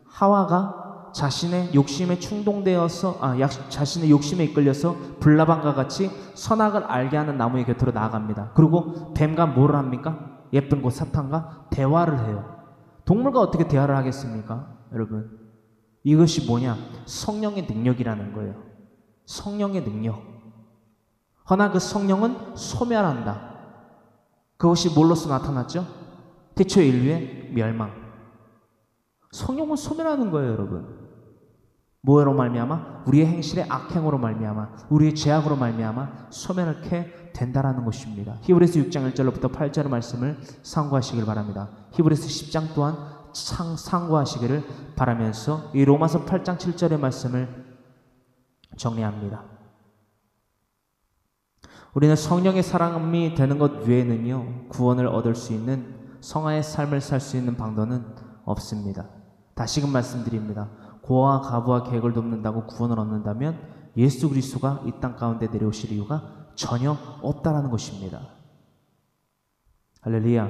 하와가 자신의 욕심에 충동되어서 자신의 욕심에 이끌려서 불나방과 같이 선악을 알게 하는 나무의 곁으로 나아갑니다. 그리고 뱀과 뭐를 합니까? 예쁜 곧 사탄과 대화를 해요. 동물과 어떻게 대화를 하겠습니까? 여러분, 이것이 뭐냐? 성령의 능력이라는 거예요. 성령의 능력. 허나 그 성령은 소멸한다. 그것이 뭘로서 나타났죠? 태초 인류의 멸망. 성령은 소멸하는 거예요, 여러분. 뭐로 말미암아? 우리의 행실의 악행으로 말미암아, 우리의 죄악으로 말미암아 소멸하게 된다라는 것입니다. 히브리서 6장 1절로부터 8절의 말씀을 상고하시길 바랍니다. 히브리서 10장 또한 상고하시기를 바라면서 이 로마서 8장 7절의 말씀을 정리합니다. 우리는 성령의 사람이 되는 것 외에는요, 구원을 얻을 수 있는 성화의 삶을 살 수 있는 방도는 없습니다. 다시금 말씀드립니다. 고아와 가부와 계획을 돕는다고 구원을 얻는다면 예수 그리스도가 이 땅 가운데 내려오실 이유가 전혀 없다라는 것입니다. 할렐루야.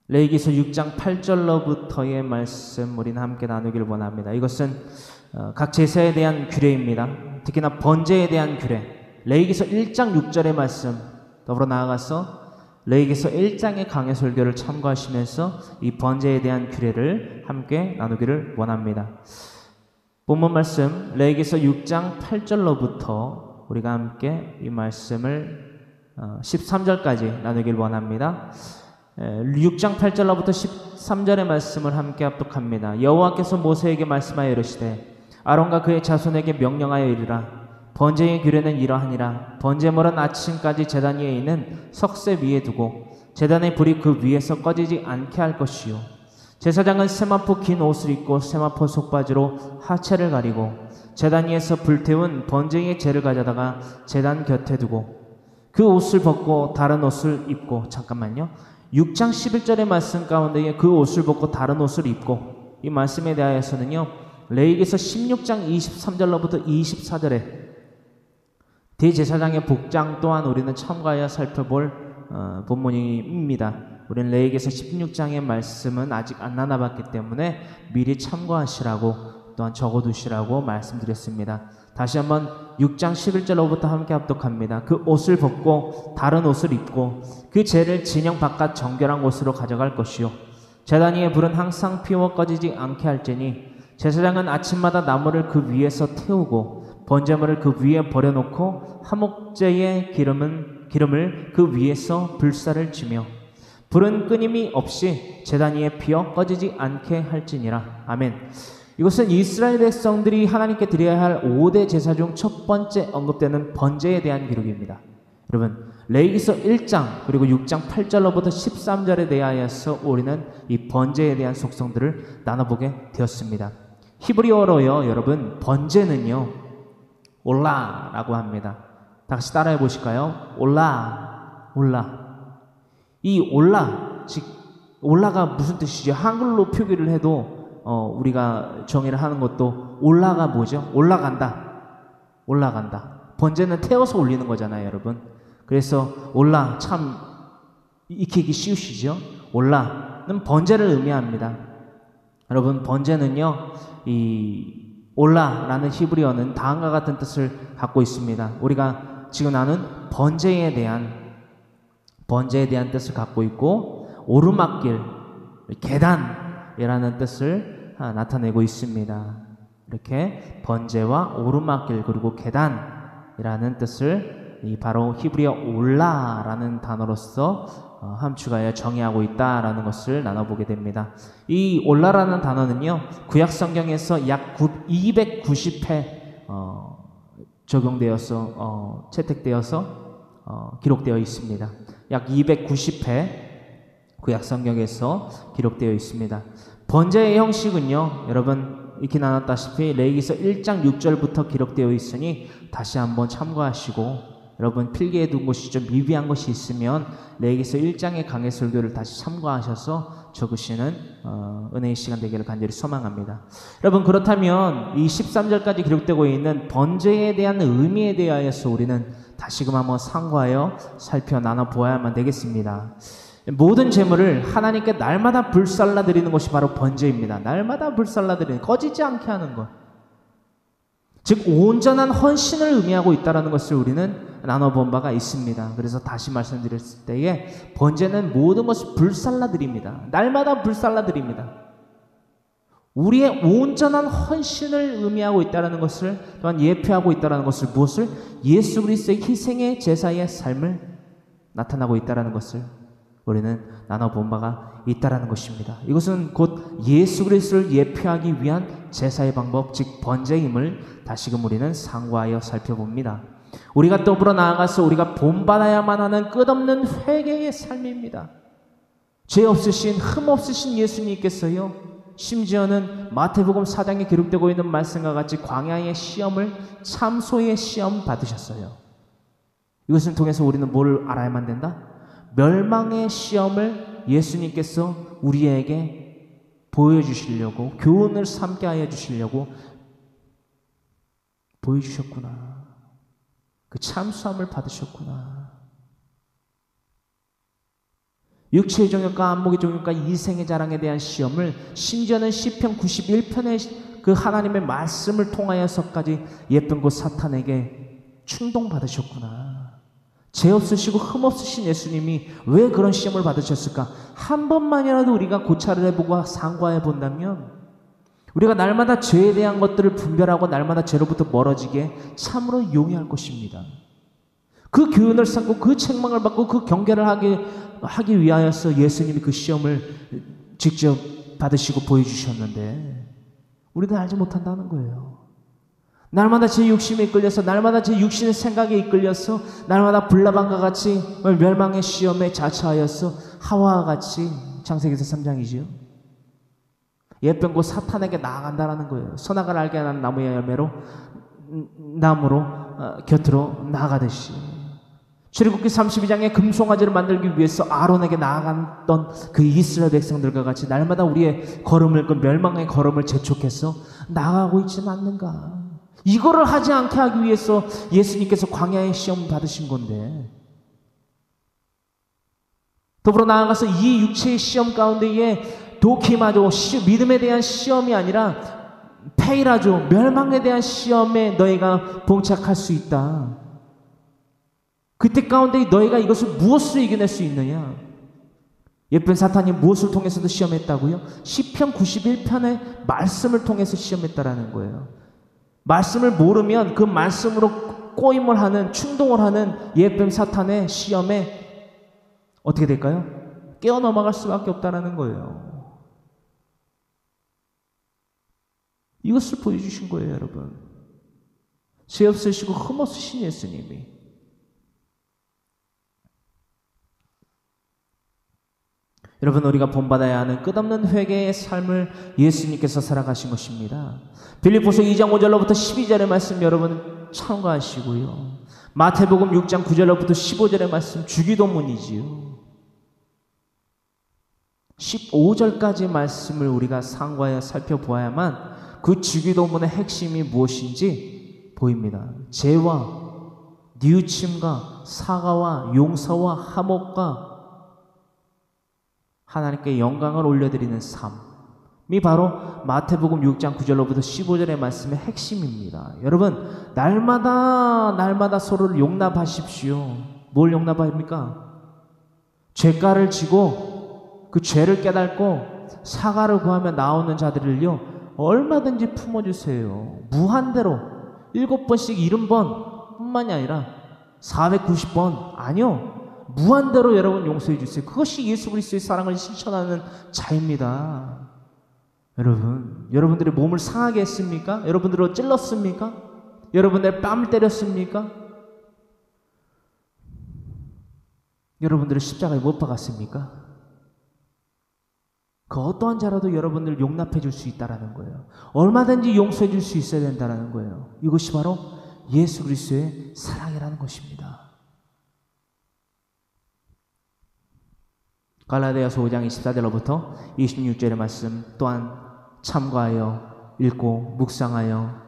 레위기서 6장 8절로부터의 말씀 우리는 함께 나누기를 원합니다. 이것은 각 제사에 대한 규례입니다. 특히나 번제에 대한 규례. 레위기서 1장 6절의 말씀 더불어 나아가서 레위기서 1장의 강해 설교를 참고하시면서 이 번제에 대한 규례를 함께 나누기를 원합니다. 본문 말씀 레위기서 6장 8절로부터 우리가 함께 이 말씀을 13절까지 나누길 원합니다. 6장 8절로부터 13절의 말씀을 함께 합독합니다. 여호와께서 모세에게 말씀하여 이르시되 아론과 그의 자손에게 명령하여 이르라. 번제의 규례는 이러하니라. 번제물은 아침까지 제단 위에 있는 석쇠 위에 두고 제단의 불이 그 위에서 꺼지지 않게 할 것이요. 제사장은 세마포 긴 옷을 입고 세마포 속바지로 하체를 가리고 제단 위에서 불태운 번제의 재를 가져다가 제단 곁에 두고 그 옷을 벗고 다른 옷을 입고 6장 11절의 말씀 가운데에 그 옷을 벗고 다른 옷을 입고 이 말씀에 대하여서는요 레위기서 16장 23절로부터 24절에 대제사장의 복장 또한 우리는 참고하여 살펴볼 본문입니다. 우리는 레위기서 16장의 말씀은 아직 안 나눠봤기 때문에 미리 참고하시라고 또한 적어두시라고 말씀드렸습니다. 다시 한번 6장 11절로부터 함께 합독합니다. 그 옷을 벗고 다른 옷을 입고 그 재를 진영 바깥 정결한 곳으로 가져갈 것이요. 제단 위에 불은 항상 피워 꺼지지 않게 할지니 제사장은 아침마다 나무를 그 위에서 태우고 번제물을 그 위에 버려놓고 화목제의 기름을 그 위에서 불사를 지며 불은 끊임이 없이 제단 위에 피어 꺼지지 않게 할지니라. 아멘. 이것은 이스라엘 백성들이 하나님께 드려야 할 5대 제사 중 첫 번째 언급되는 번제에 대한 기록입니다. 여러분 레위기서 1장 그리고 6장 8절로부터 13절에 대하여서 우리는 이 번제에 대한 속성들을 나눠보게 되었습니다. 히브리어로요 여러분 번제는요 올라라고 합니다. 다시 따라해 보실까요? 올라. 이 올라, 즉 올라가 무슨 뜻이죠? 한글로 표기를 해도 우리가 정의를 하는 것도 올라가 뭐죠? 올라간다. 번제는 태워서 올리는 거잖아요, 여러분. 그래서 올라 참 익히기 쉬우시죠? 올라는 번제를 의미합니다. 여러분 번제는요 이 올라라는 히브리어는 다음과 같은 뜻을 갖고 있습니다. 우리가 지금 나눈 번제에 대한 뜻을 갖고 있고 오르막길, 계단이라는 뜻을 나타내고 있습니다. 이렇게 번제와 오르막길 그리고 계단이라는 뜻을 바로 히브리어 올라라는 단어로서 함축하여 정의하고 있다라는 것을 나눠보게 됩니다. 이 올라라는 단어는요 구약 성경에서 약 290회 적용되어서 채택되어서 기록되어 있습니다. 약 290회 구약 성경에서 기록되어 있습니다. 번제의 형식은요 여러분 익히 나눴다시피 레위기서 1장 6절부터 기록되어 있으니 다시 한번 참고하시고 여러분 필기해 둔 것이 좀 미비한 것이 있으면 레위기서 1장의 강해 설교를 다시 참고하셔서 적으시는 은혜의 시간 되기를 간절히 소망합니다. 여러분 그렇다면 이 13절까지 기록되고 있는 번제에 대한 의미에 대하여서 우리는 다시금 한번 상고하여 살펴 나눠보아야만 되겠습니다. 모든 제물을 하나님께 날마다 불살라 드리는 것이 바로 번제입니다. 날마다 불살라 드리는, 꺼지지 않게 하는 것. 즉 온전한 헌신을 의미하고 있다는 것을 우리는 나눠본 바가 있습니다. 그래서 다시 말씀드렸을 때에 번제는 모든 것을 불살라 드립니다. 날마다 불살라 드립니다. 우리의 온전한 헌신을 의미하고 있다는 것을 또한 예표하고 있다는 것을 무엇을? 예수 그리스도의 희생의 제사의 삶을 나타나고 있다는 것을 우리는 나눠본 바가 있다는 것입니다. 이것은 곧 예수 그리스도를 예표하기 위한 제사의 방법, 즉 번제임을 다시금 우리는 상고하여 살펴봅니다. 우리가 더불어 나아가서 우리가 본받아야만 하는 끝없는 회개의 삶입니다. 죄 없으신, 흠 없으신 예수님께서요, 심지어는 마태복음 4장에 기록되고 있는 말씀과 같이 광야의 시험을 참소의 시험 받으셨어요. 이것을 통해서 우리는 뭘 알아야만 된다? 멸망의 시험을 예수님께서 우리에게 보여주시려고, 교훈을 삼게 하여 주시려고 보여주셨구나. 그 참수함을 받으셨구나. 육체의 정욕과 안목의 정욕과 이생의 자랑에 대한 시험을 심지어는 시편 91편의 그 하나님의 말씀을 통하여서까지 예쁜 그 사탄에게 충동받으셨구나. 죄 없으시고 흠 없으신 예수님이 왜 그런 시험을 받으셨을까? 한 번만이라도 우리가 고찰을 해보고 상고해 본다면 우리가 날마다 죄에 대한 것들을 분별하고 날마다 죄로부터 멀어지게 참으로 용이할 것입니다. 그 교훈을 쌓고 그 책망을 받고 그 경계를 하기 위하여서 예수님이 그 시험을 직접 받으시고 보여주셨는데 우리는 알지 못한다는 거예요. 날마다 제 욕심에 이끌려서 날마다 제 육신의 생각에 이끌려서 날마다 불나방과 같이 멸망의 시험에 자처하여서 하와와 같이 창세기서 3장이지요. 예쁜 곳 사탄에게 나아간다라는 거예요. 선악을 알게 하는 나무의 열매로 나무로 곁으로 나아가듯이 출애굽기 32장에 금송아지를 만들기 위해서 아론에게 나아갔던 그 이스라엘 백성들과 같이 날마다 우리의 걸음을 그 멸망의 걸음을 재촉해서 나아가고 있지는 않는가. 이거를 하지 않게 하기 위해서 예수님께서 광야의 시험을 받으신 건데 더불어 나아가서 이 육체의 시험 가운데에 도키마죠. 믿음에 대한 시험이 아니라 페이라죠. 멸망에 대한 시험에 너희가 봉착할 수 있다. 그때 가운데 너희가 이것을 무엇으로 이겨낼 수 있느냐? 예쁜 사탄이 무엇을 통해서도 시험했다고요? 시편 91편의 말씀을 통해서 시험했다라는 거예요. 말씀을 모르면 그 말씀으로 꼬임을 하는, 충동을 하는 예쁜 사탄의 시험에 어떻게 될까요? 깨어 넘어갈 수밖에 없다라는 거예요. 이것을 보여주신 거예요, 여러분. 죄 없으시고 흠 없으신 예수님이. 여러분, 우리가 본받아야 하는 끝없는 회개의 삶을 예수님께서 살아가신 것입니다. 빌립보서 2장 5절로부터 12절의 말씀 여러분 참고하시고요. 마태복음 6장 9절로부터 15절의 말씀 주기도문이지요. 15절까지 말씀을 우리가 상고하여 살펴보아야만 그 주기도문의 핵심이 무엇인지 보입니다. 죄와 뉘우침과 사과와 용서와 화목과 하나님께 영광을 올려드리는 삶이 바로 마태복음 6장 9절로부터 15절의 말씀의 핵심입니다. 여러분, 날마다 서로를 용납하십시오. 뭘 용납합니까? 죄가를 지고 그 죄를 깨닫고 사과를 구하며 나오는 자들을요 얼마든지 품어주세요. 무한대로 7번씩 70번 뿐만이 아니라 490번 아니요, 무한대로 여러분 용서해 주세요. 그것이 예수 그리스도의 사랑을 실천하는 자입니다. 여러분, 여러분들의 몸을 상하게 했습니까? 여러분들을 찔렀습니까? 여러분들의 뺨을 때렸습니까? 여러분들을 십자가에 못 박았습니까? 그 어떠한 자라도 여러분들을 용납해 줄 수 있다는 거예요. 얼마든지 용서해 줄 수 있어야 된다는 거예요. 이것이 바로 예수 그리스도의 사랑이라는 것입니다. 갈라디아서 5장 24절로부터 26절의 말씀 또한 참고하여 읽고 묵상하여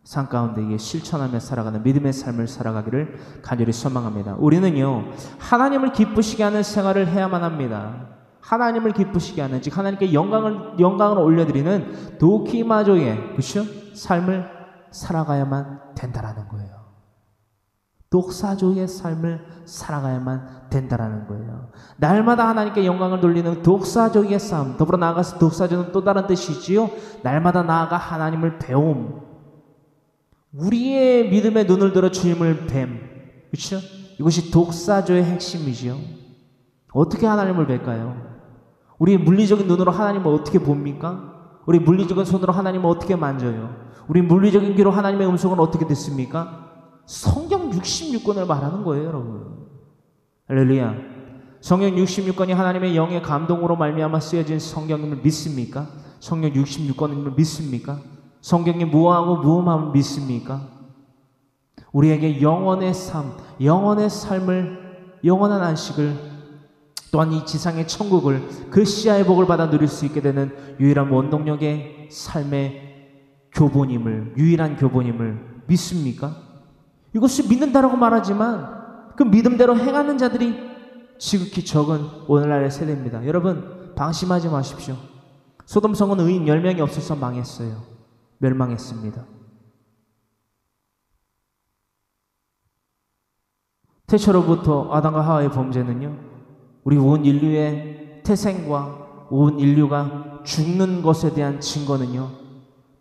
삶 가운데 실천하며 살아가는 믿음의 삶을 살아가기를 간절히 소망합니다. 우리는요 하나님을 기쁘시게 하는 생활을 해야만 합니다. 하나님을 기쁘시게 하는, 즉 하나님께 영광을 올려드리는 도키마조의 그렇죠? 삶을 살아가야만 된다라는 거예요. 독사조의 삶을 살아가야만 된다라는 거예요. 날마다 하나님께 영광을 돌리는 독사조의 삶, 더불어 나아가서 독사조는 또 다른 뜻이지요. 날마다 나아가 하나님을 배움, 우리의 믿음에 눈을 들어 주님을 뱀, 그렇죠? 이것이 독사조의 핵심이지요. 어떻게 하나님을 뵐까요? 우리 물리적인 눈으로 하나님을 어떻게 봅니까? 우리 물리적인 손으로 하나님을 어떻게 만져요? 우리 물리적인 귀로 하나님의 음성을 어떻게 듣습니까? 성경 66권을 말하는 거예요, 여러분. 할렐루야. 성경 66권이 하나님의 영의 감동으로 말미암아 쓰여진 성경임을 믿습니까? 성경 66권임을 믿습니까? 성경이 무엇하고 무엇함을 믿습니까? 우리에게 영원의 삶, 영원의 삶을, 영원한 안식을, 또한 이 지상의 천국을, 그 시야의 복을 받아 누릴 수 있게 되는 유일한 원동력의 삶의 교본임을, 유일한 교본임을 믿습니까? 이것을 믿는다라고 말하지만 그 믿음대로 행하는 자들이 지극히 적은 오늘날의 세대입니다. 여러분, 방심하지 마십시오. 소돔성은 의인 10명이 없어서 망했어요. 멸망했습니다. 태초로부터 아담과 하와의 범죄는요, 우리 온 인류의 태생과 온 인류가 죽는 것에 대한 증거는요,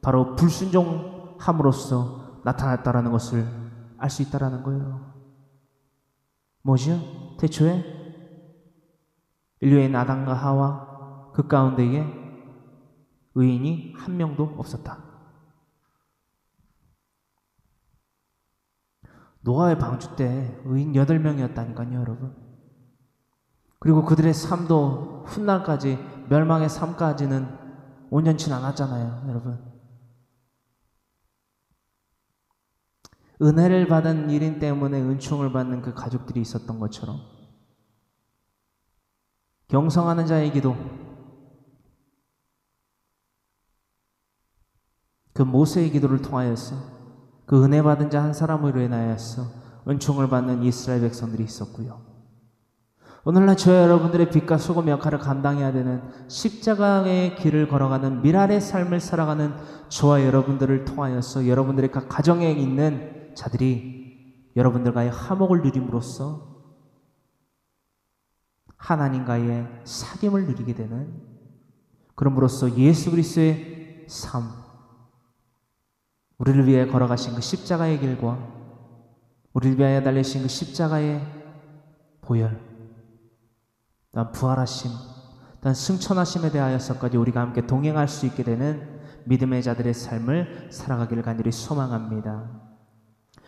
바로 불순종함으로써 나타났다라는 것을 알 수 있다라는 거예요. 뭐죠? 태초에 인류의 아담과 하와 그 가운데에 의인이 한 명도 없었다. 노아의 방주 때 의인 8명이었다니까요, 여러분. 그리고 그들의 삶도 훗날까지, 멸망의 삶까지는 온전치 않았잖아요, 여러분. 은혜를 받은 일인 때문에 은총을 받는 그 가족들이 있었던 것처럼, 경성하는 자의 기도, 그 모세의 기도를 통하여서 그 은혜 받은 자 한 사람으로 인하여서 은총을 받는 이스라엘 백성들이 있었고요. 오늘날 저와 여러분들의 빛과 소금 역할을 감당해야 되는 십자가의 길을 걸어가는 미랄의 삶을 살아가는 저와 여러분들을 통하여서 여러분들의 각 가정에 있는 자들이 여러분들과의 화목을 누림으로써 하나님과의 사귐을 누리게 되는, 그럼으로써 예수 그리스도의 삶, 우리를 위해 걸어가신 그 십자가의 길과 우리를 위하여 달리신 그 십자가의 보혈, 또한 부활하심, 또한 승천하심에 대하여서까지 우리가 함께 동행할 수 있게 되는 믿음의 자들의 삶을 살아가기를 간절히 소망합니다.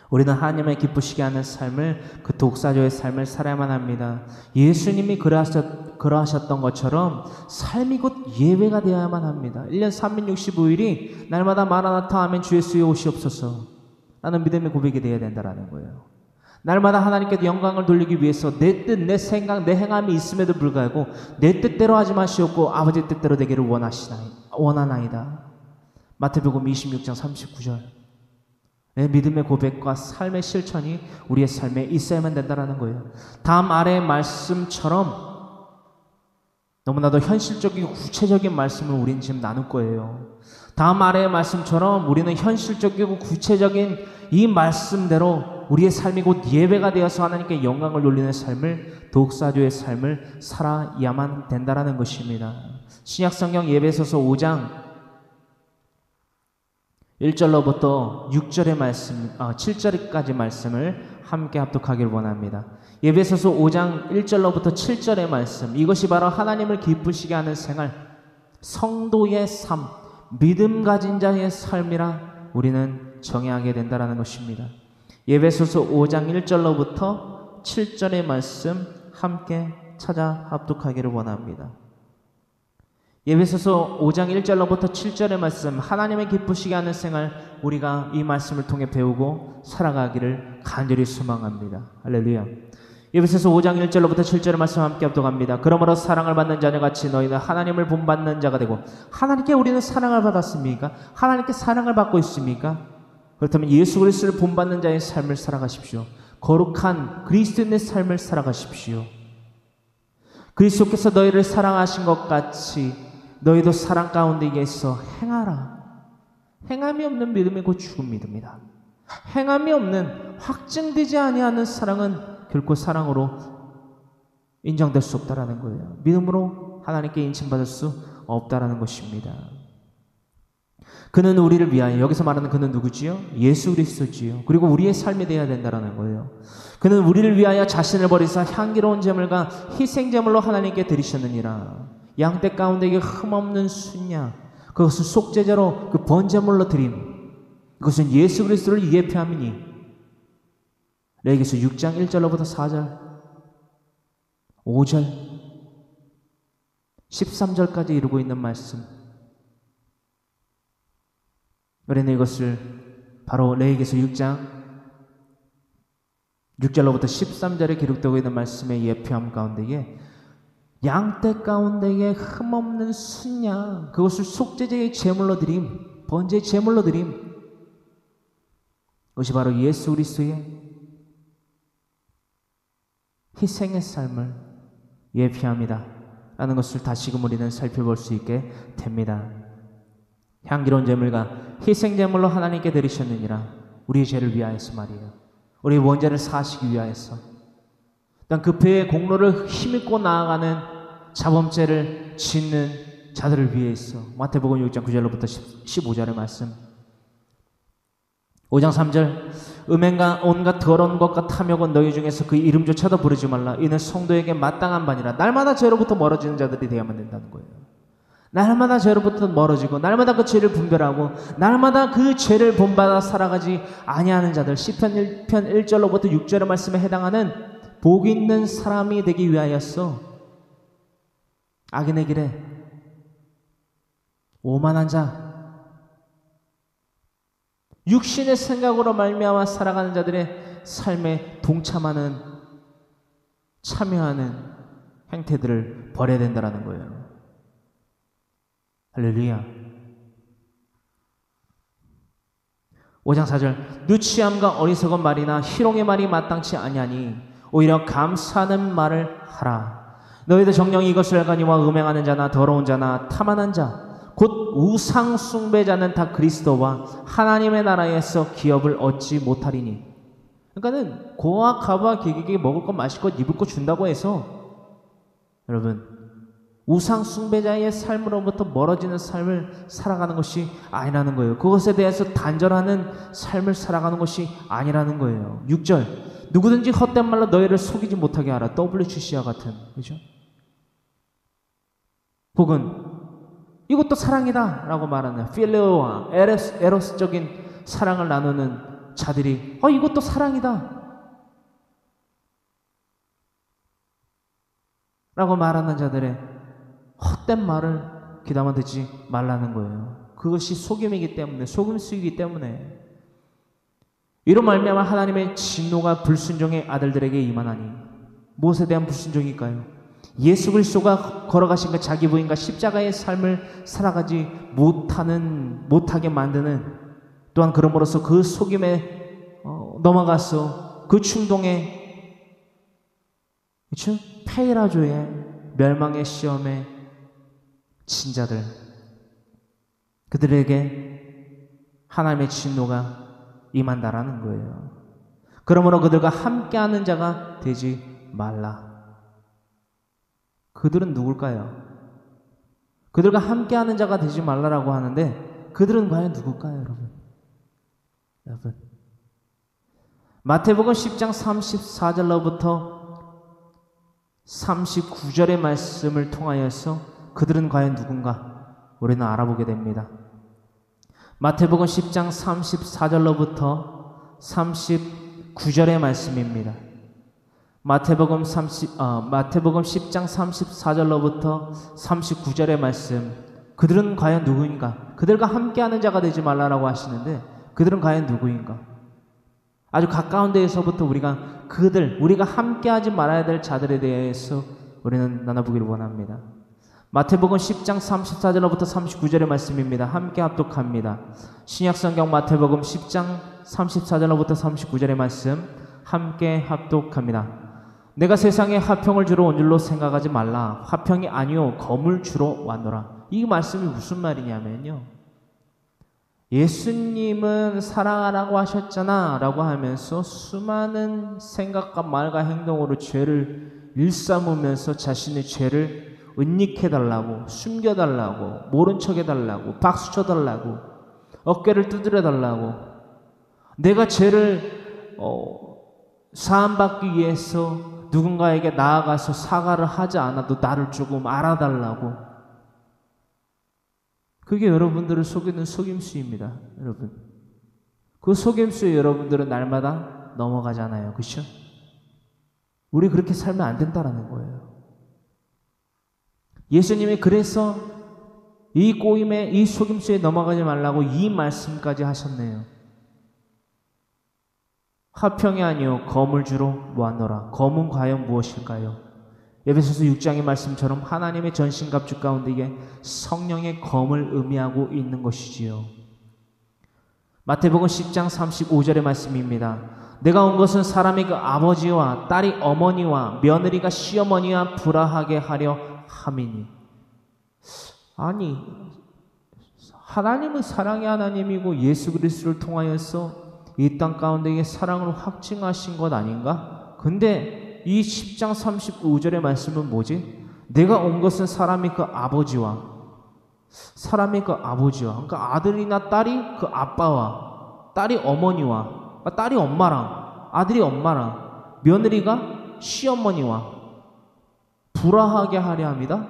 우리는 하나님의 기쁘시게 하는 삶을, 그 독사조의 삶을 살아야만 합니다. 예수님이 그러하셨던 것처럼 삶이 곧 예배가 되어야만 합니다. 1년 365일이 날마다 마라나타 하면 주 예수의 오시옵소서 라는 믿음의 고백이 되어야 된다는 거예요. 날마다 하나님께 영광을 돌리기 위해서 내 뜻, 내 생각, 내 행함이 있음에도 불구하고 내 뜻대로 하지 마시옵고 아버지 뜻대로 되기를 원하나이다. 마태복음 26장 39절. 내 믿음의 고백과 삶의 실천이 우리의 삶에 있어야만 된다는 거예요. 다음 아래의 말씀처럼 너무나도 현실적이고 구체적인 말씀을 우리는 지금 나눌 거예요. 다음 아래의 말씀처럼 우리는 현실적이고 구체적인 이 말씀대로 우리의 삶이 곧 예배가 되어서 하나님께 영광을 돌리는 삶을, 독사조의 삶을 살아야만 된다는 것입니다. 신약성경 예배소서 5장 1절로부터 6절의 말씀, 7절까지 말씀을 함께 합독하길 원합니다. 예배소서 5장 1절로부터 7절의 말씀, 이것이 바로 하나님을 기쁘시게 하는 생활, 성도의 삶, 믿음 가진 자의 삶이라 우리는 정의하게 된다는 것입니다. 예배소서 5장 1절로부터 7절의 말씀 함께 찾아 합독하기를 원합니다. 예배소서 5장 1절로부터 7절의 말씀, 하나님의 기쁘시게 하는 생활, 우리가 이 말씀을 통해 배우고 살아가기를 간절히 소망합니다. 할렐루야. 예배소서 5장 1절로부터 7절의 말씀 함께 합독합니다. 그러므로 사랑을 받는 자녀같이 너희는 하나님을 본받는 자가 되고, 하나님께 우리는 사랑을 받았습니까? 하나님께 사랑을 받고 있습니까? 그렇다면 예수 그리스도를 본받는 자의 삶을 살아가십시오. 거룩한 그리스도인의 삶을 살아가십시오. 그리스도께서 너희를 사랑하신 것 같이 너희도 사랑 가운데 있어 행하라. 행함이 없는 믿음이 곧 죽은 믿음이다. 행함이 없는, 확증되지 아니하는 사랑은 결코 사랑으로 인정될 수 없다라는 거예요. 믿음으로 하나님께 인칭받을 수 없다라는 것입니다. 그는 우리를 위하여, 여기서 말하는 그는 누구지요? 예수 그리스도지요. 그리고 우리의 삶이 되어야 된다는 거예요. 그는 우리를 위하여 자신을 버리사 향기로운 제물과 희생제물로 하나님께 드리셨느니라. 양떼 가운데 흠없는 순양, 그것을 속죄제로 그 번제물로 드림, 그것은 예수 그리스도를 예표함이니. 레위기서 6장 1절로부터 4절, 5절, 13절까지 이루고 있는 말씀, 우리는 이것을 바로 레위기서 6장 6절로부터 13절에 기록되고 있는 말씀의 예표함 가운데에 양떼 가운데에 흠없는 순양, 그것을 속죄제의 제물로 드림, 번제의 제물로 드림, 그것이 바로 예수 그리스도의 희생의 삶을 예표합니다 라는 것을 다시금 우리는 살펴볼 수 있게 됩니다. 향기로운 제물과 희생제물로 하나님께 드리셨느니라. 우리의 죄를 위하여서 말이에요. 우리의 원죄를 사하시기 위하여서, 또한 그 배의 공로를 힘입고 나아가는 자범죄를 짓는 자들을 위해서. 마태복음 6장 9절로부터 15절의 말씀. 5장 3절, 음행과 온갖 더러운 것과 탐욕은 너희 중에서 그 이름조차도 부르지 말라. 이는 성도에게 마땅한 바니라. 날마다 죄로부터 멀어지는 자들이 되어야만 된다는 거예요. 날마다 죄로부터 멀어지고 날마다 그 죄를 분별하고 날마다 그 죄를 본받아 살아가지 아니하는 자들. 시편 1편 1절로부터 6절의 말씀에 해당하는 복 있는 사람이 되기 위하여서 악인의 길에 오만한 자, 육신의 생각으로 말미암아 살아가는 자들의 삶에 동참하는, 참여하는 행태들을 버려야 된다는 거예요. 할렐루야. 5장 4절, 누치함과 어리석은 말이나 희롱의 말이 마땅치 아니하니 오히려 감사하는 말을 하라. 너희도 정령이 이것을 알거니와 음행하는 자나 더러운 자나 탐하는 자 곧 우상 숭배자는 다 그리스도와 하나님의 나라에서 기업을 얻지 못하리니. 그러니까는 고와 가부와 기객에게 먹을 것 마실 것 입을 것 준다고 해서 여러분 우상 숭배자의 삶으로부터 멀어지는 삶을 살아가는 것이 아니라는 거예요. 그것에 대해서 단절하는 삶을 살아가는 것이 아니라는 거예요. 6절, 누구든지 헛된 말로 너희를 속이지 못하게 하라. WCC와 같은, 그죠? 혹은 이것도 사랑이다 라고 말하는 필레오와 에로스적인 사랑을 나누는 자들이 이것도 사랑이다 라고 말하는 자들의 헛된 말을 귀담아 듣지 말라는 거예요. 그것이 속임이기 때문에, 속임수이기 때문에. 이로 말미암아 하나님의 진노가 불순종의 아들들에게 임하나니. 무엇에 대한 불순종일까요? 예수 그리스도가 걸어가신 그 자기 부인과 십자가의 삶을 살아가지 못하게 만드는, 또한 그럼으로써 그 속임에 넘어가서 그 충동에, 그렇죠? 페이라조의 멸망의 시험에 진 자들, 그들에게 하나님의 진노가 임한다라는 거예요. 그러므로 그들과 함께하는 자가 되지 말라. 그들은 누굴까요? 그들과 함께하는 자가 되지 말라라고 하는데 그들은 과연 누굴까요, 여러분? 마태복음 10장 34절로부터 39절의 말씀을 통하여서 그들은 과연 누군가 우리는 알아보게 됩니다. 마태복음 10장 34절로부터 39절의 말씀입니다. 마태복음 10장 34절로부터 39절의 말씀. 그들은 과연 누구인가? 그들과 함께하는 자가 되지 말라라고 하시는데 그들은 과연 누구인가? 아주 가까운 데에서부터 우리가 함께하지 말아야 될 자들에 대해서 우리는 나눠보기를 원합니다. 마태복음 10장 34절로부터 39절의 말씀입니다. 함께 합독합니다. 신약성경 마태복음 10장 34절로부터 39절의 말씀 함께 합독합니다. 내가 세상에 화평을 주러 온 줄로 생각하지 말라. 화평이 아니요 검을 주러 왔노라. 이 말씀이 무슨 말이냐면요, 예수님은 사랑하라고 하셨잖아 라고 하면서 수많은 생각과 말과 행동으로 죄를 일삼으면서 자신의 죄를 은닉해달라고, 숨겨달라고, 모른 척해달라고, 박수쳐달라고, 어깨를 두드려달라고, 내가 죄를 사함받기 위해서 누군가에게 나아가서 사과를 하지 않아도 나를 조금 알아달라고. 그게 여러분들을 속이는 속임수입니다. 여러분, 그 속임수에 여러분들은 날마다 넘어가잖아요. 그렇죠? 우리 그렇게 살면 안 된다라는 거예요. 예수님이 그래서 이 꼬임에, 이 속임수에 넘어가지 말라고 이 말씀까지 하셨네요. 화평이 아니요 검을 주러 모았노라. 검은 과연 무엇일까요? 에베소서 6장의 말씀처럼 하나님의 전신갑주 가운데 이게 성령의 검을 의미하고 있는 것이지요. 마태복음 10장 35절의 말씀입니다. 내가 온 것은 사람이 그 아버지와 딸이 어머니와 며느리가 시어머니와 불화하게 하려 함이니. 아니, 하나님은 사랑의 하나님이고 예수 그리스도를 통하여서 이 땅 가운데에 사랑을 확증하신 것 아닌가? 근데 이 10장 35절의 말씀은 뭐지? 내가 온 것은 사람이 그 아버지와 그러니까 아들이나 딸이 그 아빠와 딸이 어머니와 그러니까 딸이 엄마랑 아들이 엄마랑 며느리가 시어머니와 불화하게 하려 합니다.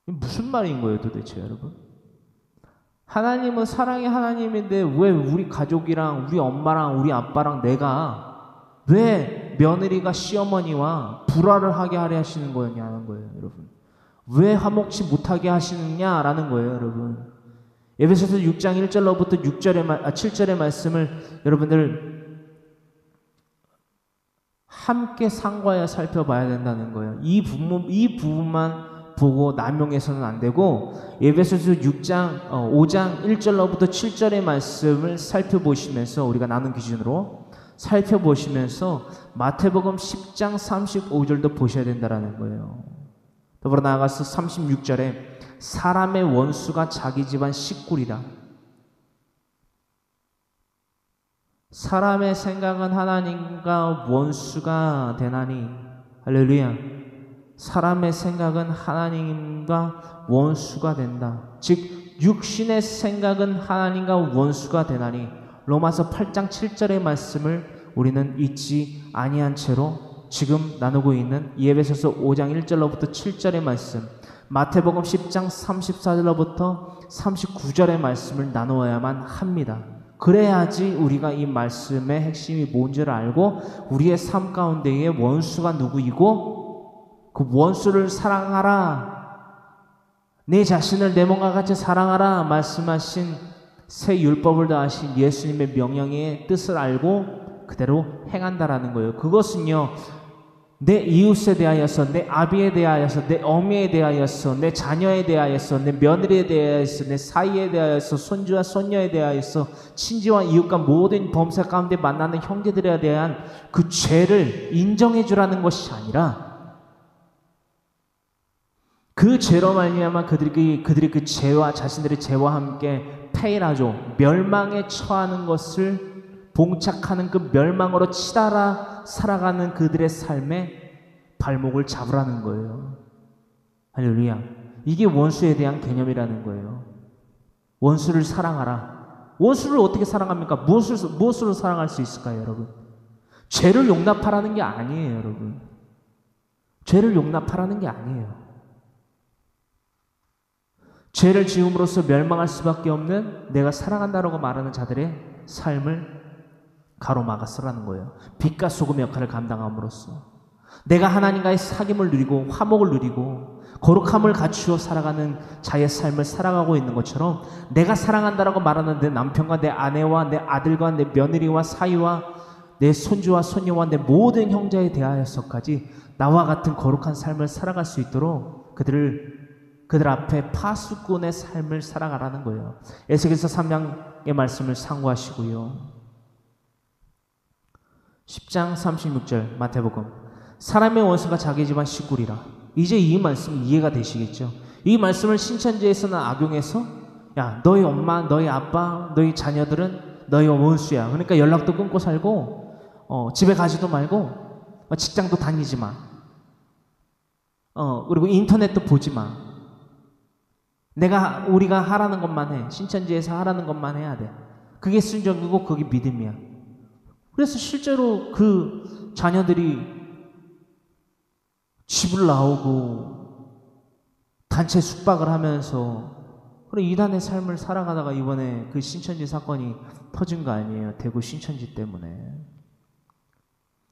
무슨 말인 거예요 도대체 여러분? 하나님은 사랑의 하나님인데 왜 우리 가족이랑 우리 엄마랑 우리 아빠랑 내가 왜 며느리가 시어머니와 불화를 하게 하려 하시는 거냐는 거예요 여러분. 왜 화목치 못하게 하시느냐라는 거예요 여러분. 에베소서 6장 1절로부터 7절의 말씀을 여러분들 함께 상고하여 살펴봐야 된다는 거예요. 이 부분만 보고 남용해서는 안 되고 에베소서 5장 1절로부터 7절의 말씀을 살펴보시면서 우리가 나눈 기준으로 살펴보시면서 마태복음 10장 35절도 보셔야 된다는 거예요. 더불어 나아가서 36절에 사람의 원수가 자기 집안 식구리라. 사람의 생각은 하나님과 원수가 되나니 할렐루야. 사람의 생각은 하나님과 원수가 된다. 즉 육신의 생각은 하나님과 원수가 되나니 로마서 8장 7절의 말씀을 우리는 잊지 아니한 채로 지금 나누고 있는 에베소서 5장 1절로부터 7절의 말씀, 마태복음 10장 34절로부터 39절의 말씀을 나누어야만 합니다. 그래야지 우리가 이 말씀의 핵심이 뭔지를 알고 우리의 삶 가운데에 원수가 누구이고 그 원수를 사랑하라, 내 자신을 내 몸과 같이 사랑하라 말씀하신 새 율법을 다하신 예수님의 명령의 뜻을 알고 그대로 행한다라는 거예요. 그것은요, 내 이웃에 대하여서, 내 아비에 대하여서, 내 어미에 대하여서, 내 자녀에 대하여서, 내 며느리에 대하여서, 내 사이에 대하여서, 손주와 손녀에 대하여서, 친지와 이웃과 모든 범사 가운데 만나는 형제들에 대한 그 죄를 인정해 주라는 것이 아니라 그 죄로 말미암아 그들이 그 죄와 자신들의 죄와 함께 페이라죠, 멸망에 처하는 것을 봉착하는 그 멸망으로 치달아 살아가는 그들의 삶에 발목을 잡으라는 거예요. 할렐루야. 이게 원수에 대한 개념이라는 거예요. 원수를 사랑하라. 원수를 어떻게 사랑합니까? 무엇으로 사랑할 수 있을까요, 여러분? 죄를 용납하라는 게 아니에요, 여러분. 죄를 용납하라는 게 아니에요. 죄를 지음으로써 멸망할 수밖에 없는 내가 사랑한다라고 말하는 자들의 삶을 가로막아 쓰라는 거예요. 빛과 소금 역할을 감당함으로써 내가 하나님과의 사귐을 누리고 화목을 누리고 거룩함을 갖추어 살아가는 자의 삶을 살아가고 있는 것처럼 내가 사랑한다라고 말하는 내 남편과 내 아내와 내 아들과 내 며느리와 사위와 내 손주와 손녀와 내 모든 형제에 대하여서까지 나와 같은 거룩한 삶을 살아갈 수 있도록 그들 앞에 파수꾼의 삶을 살아가라는 거예요. 에스겔서 3장의 말씀을 상고하시고요. 10장 36절 마태복음, 사람의 원수가 자기 집안 식구리라. 이제 이 말씀 이해가 되시겠죠? 이 말씀을 신천지에서는 악용해서 야, 너희 엄마, 너희 아빠, 너희 자녀들은 너희 원수야. 그러니까 연락도 끊고 살고 집에 가지도 말고 직장도 다니지 마. 그리고 인터넷도 보지 마. 우리가 하라는 것만 해. 신천지에서 하라는 것만 해야 돼. 그게 순종이고 그게 믿음이야. 그래서 실제로 그 자녀들이 집을 나오고 단체 숙박을 하면서 그런 이단의 삶을 살아가다가 이번에 그 신천지 사건이 터진 거 아니에요. 대구 신천지 때문에.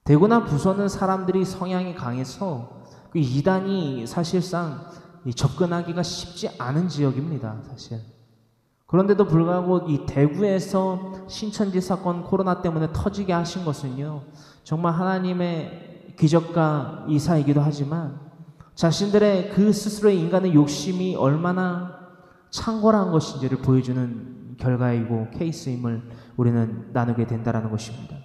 대구나 부서는 사람들이 성향이 강해서 그 이단이 사실상 접근하기가 쉽지 않은 지역입니다. 사실. 그런데도 불구하고 이 대구에서 신천지 사건 코로나 때문에 터지게 하신 것은요, 정말 하나님의 기적과 이사이기도 하지만 자신들의 그 스스로의 인간의 욕심이 얼마나 창궐한 것인지를 보여주는 결과이고 케이스임을 우리는 나누게 된다는 것입니다.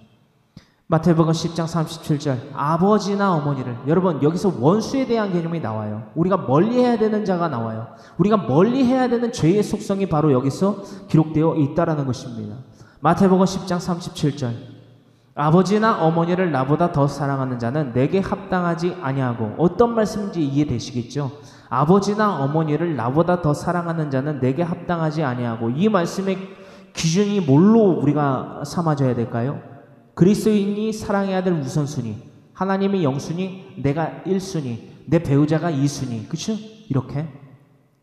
마태복음 10장 37절, 아버지나 어머니를, 여러분 여기서 원수에 대한 개념이 나와요. 우리가 멀리해야 되는 자가 나와요. 우리가 멀리해야 되는 죄의 속성이 바로 여기서 기록되어 있다라는 것입니다. 마태복음 10장 37절, 아버지나 어머니를 나보다 더 사랑하는 자는 내게 합당하지 아니하고, 어떤 말씀인지 이해되시겠죠? 아버지나 어머니를 나보다 더 사랑하는 자는 내게 합당하지 아니하고, 이 말씀의 기준이 뭘로 우리가 삼아져야 될까요? 그리스도인이 사랑해야 될 우선순위, 하나님의 영순위, 내가 1순위, 내 배우자가 2순위, 그쵸? 이렇게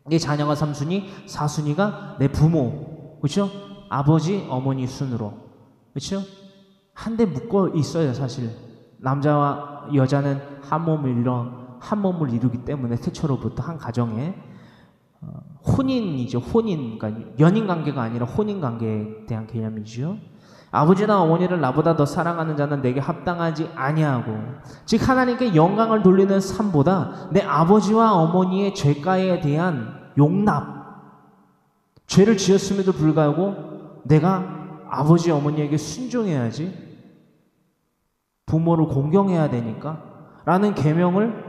내 자녀가 3순위, 4순위가 내 부모, 그쵸? 아버지, 어머니 순으로, 그쵸? 한데 묶어 있어요. 사실 남자와 여자는 한 몸을 이루기 때문에 태초로부터 한 가정에 혼인이죠. 혼인, 그러니까 연인 관계가 아니라 혼인 관계에 대한 개념이죠. 아버지나 어머니를 나보다 더 사랑하는 자는 내게 합당하지 아니하고, 즉 하나님께 영광을 돌리는 삶보다 내 아버지와 어머니의 죄가에 대한 용납, 죄를 지었음에도 불구하고 내가 아버지 어머니에게 순종해야지, 부모를 공경해야 되니까 라는 계명을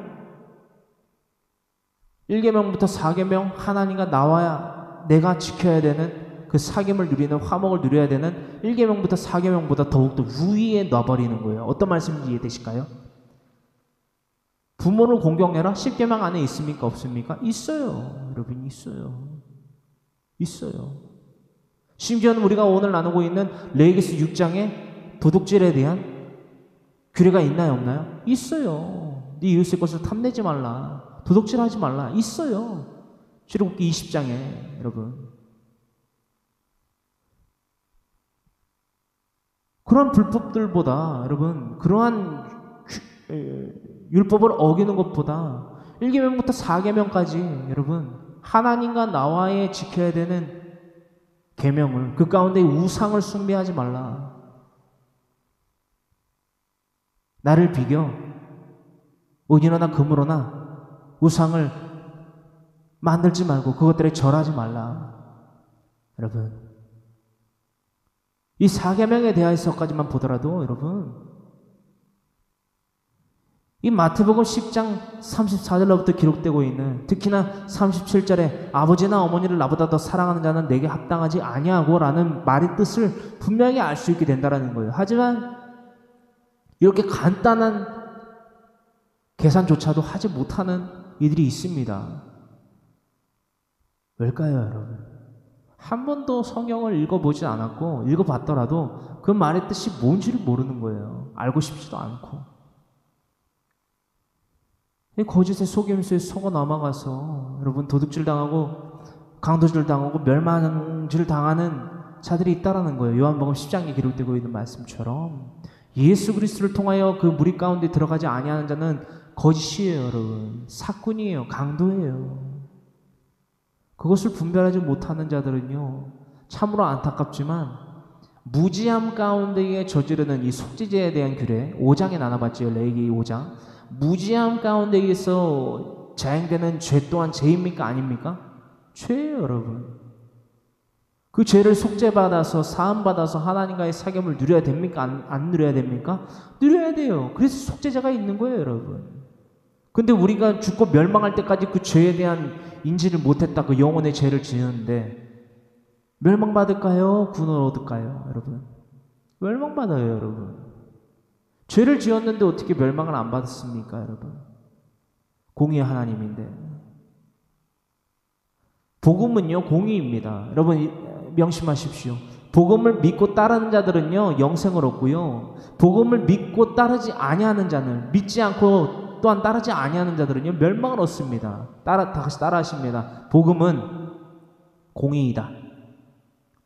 1계명부터 4계명, 하나님과 나와야 내가 지켜야 되는 그 사귐을 누리는, 화목을 누려야 되는 1계명부터 4계명보다 더욱더 우위에 놔버리는 거예요. 어떤 말씀인지 이해되실까요? 부모를 공경해라 10계명 안에 있습니까? 없습니까? 있어요. 여러분, 있어요. 심지어는 우리가 오늘 나누고 있는 레위기서 6장에 도둑질에 대한 규례가 있나요, 없나요? 있어요. 네 이웃의 것을 탐내지 말라, 도둑질하지 말라, 있어요. 출애굽기 20장에 여러분. 그러한 불법들보다, 여러분, 그러한 율법을 어기는 것보다 1계명부터 4계명까지 여러분 하나님과 나와의 지켜야 되는 계명을, 그 가운데 우상을 숭배하지 말라, 나를 비교 은이로나 금으로나 우상을 만들지 말고 그것들에 절하지 말라. 여러분, 이 4계명에 대해서까지만 보더라도 여러분, 이 마태복음 10장 34절로부터 기록되고 있는, 특히나 37절에 아버지나 어머니를 나보다 더 사랑하는 자는 내게 합당하지 아니하고 라는 말의 뜻을 분명히 알 수 있게 된다는 거예요. 하지만 이렇게 간단한 계산조차도 하지 못하는 이들이 있습니다. 왜일까요, 여러분? 한 번도 성경을 읽어보지 않았고, 읽어봤더라도 그 말의 뜻이 뭔지를 모르는 거예요. 알고 싶지도 않고. 이 거짓의 속임수에 속아 넘어가서 여러분 도둑질 당하고 강도질 당하고 멸망질 당하는 자들이 있다라는 거예요. 요한복음 10장에 기록되고 있는 말씀처럼 예수 그리스도를 통하여 그 무리 가운데 들어가지 아니하는 자는 거짓이에요, 여러분. 사꾼이에요, 강도예요. 그것을 분별하지 못하는 자들은요, 참으로 안타깝지만 무지함 가운데에 저지르는 이 속죄제에 대한 규례, 5장에 나눠봤죠. 레위기 5장. 무지함 가운데에서 자행되는 죄 또한 죄입니까? 아닙니까? 죄예요, 여러분. 그 죄를 속죄받아서 사함받아서 하나님과의 사귐을 누려야 됩니까? 안 누려야 됩니까? 누려야 돼요. 그래서 속죄자가 있는 거예요, 여러분. 근데 우리가 죽고 멸망할 때까지 그 죄에 대한 인지를 못했다, 그 영혼의 죄를 지었는데 멸망받을까요? 구원을 얻을까요, 여러분? 멸망받아요, 여러분. 죄를 지었는데 어떻게 멸망을 안 받았습니까, 여러분? 공의의 하나님인데. 복음은요, 공의입니다. 여러분, 명심하십시오. 복음을 믿고 따르는 자들은요, 영생을 얻고요. 복음을 믿고 따르지 아니하는 자는, 믿지 않고 또한 따르지 아니하는 자들은요, 멸망을 얻습니다. 다시 따라하십니다. 복음은 공의이다.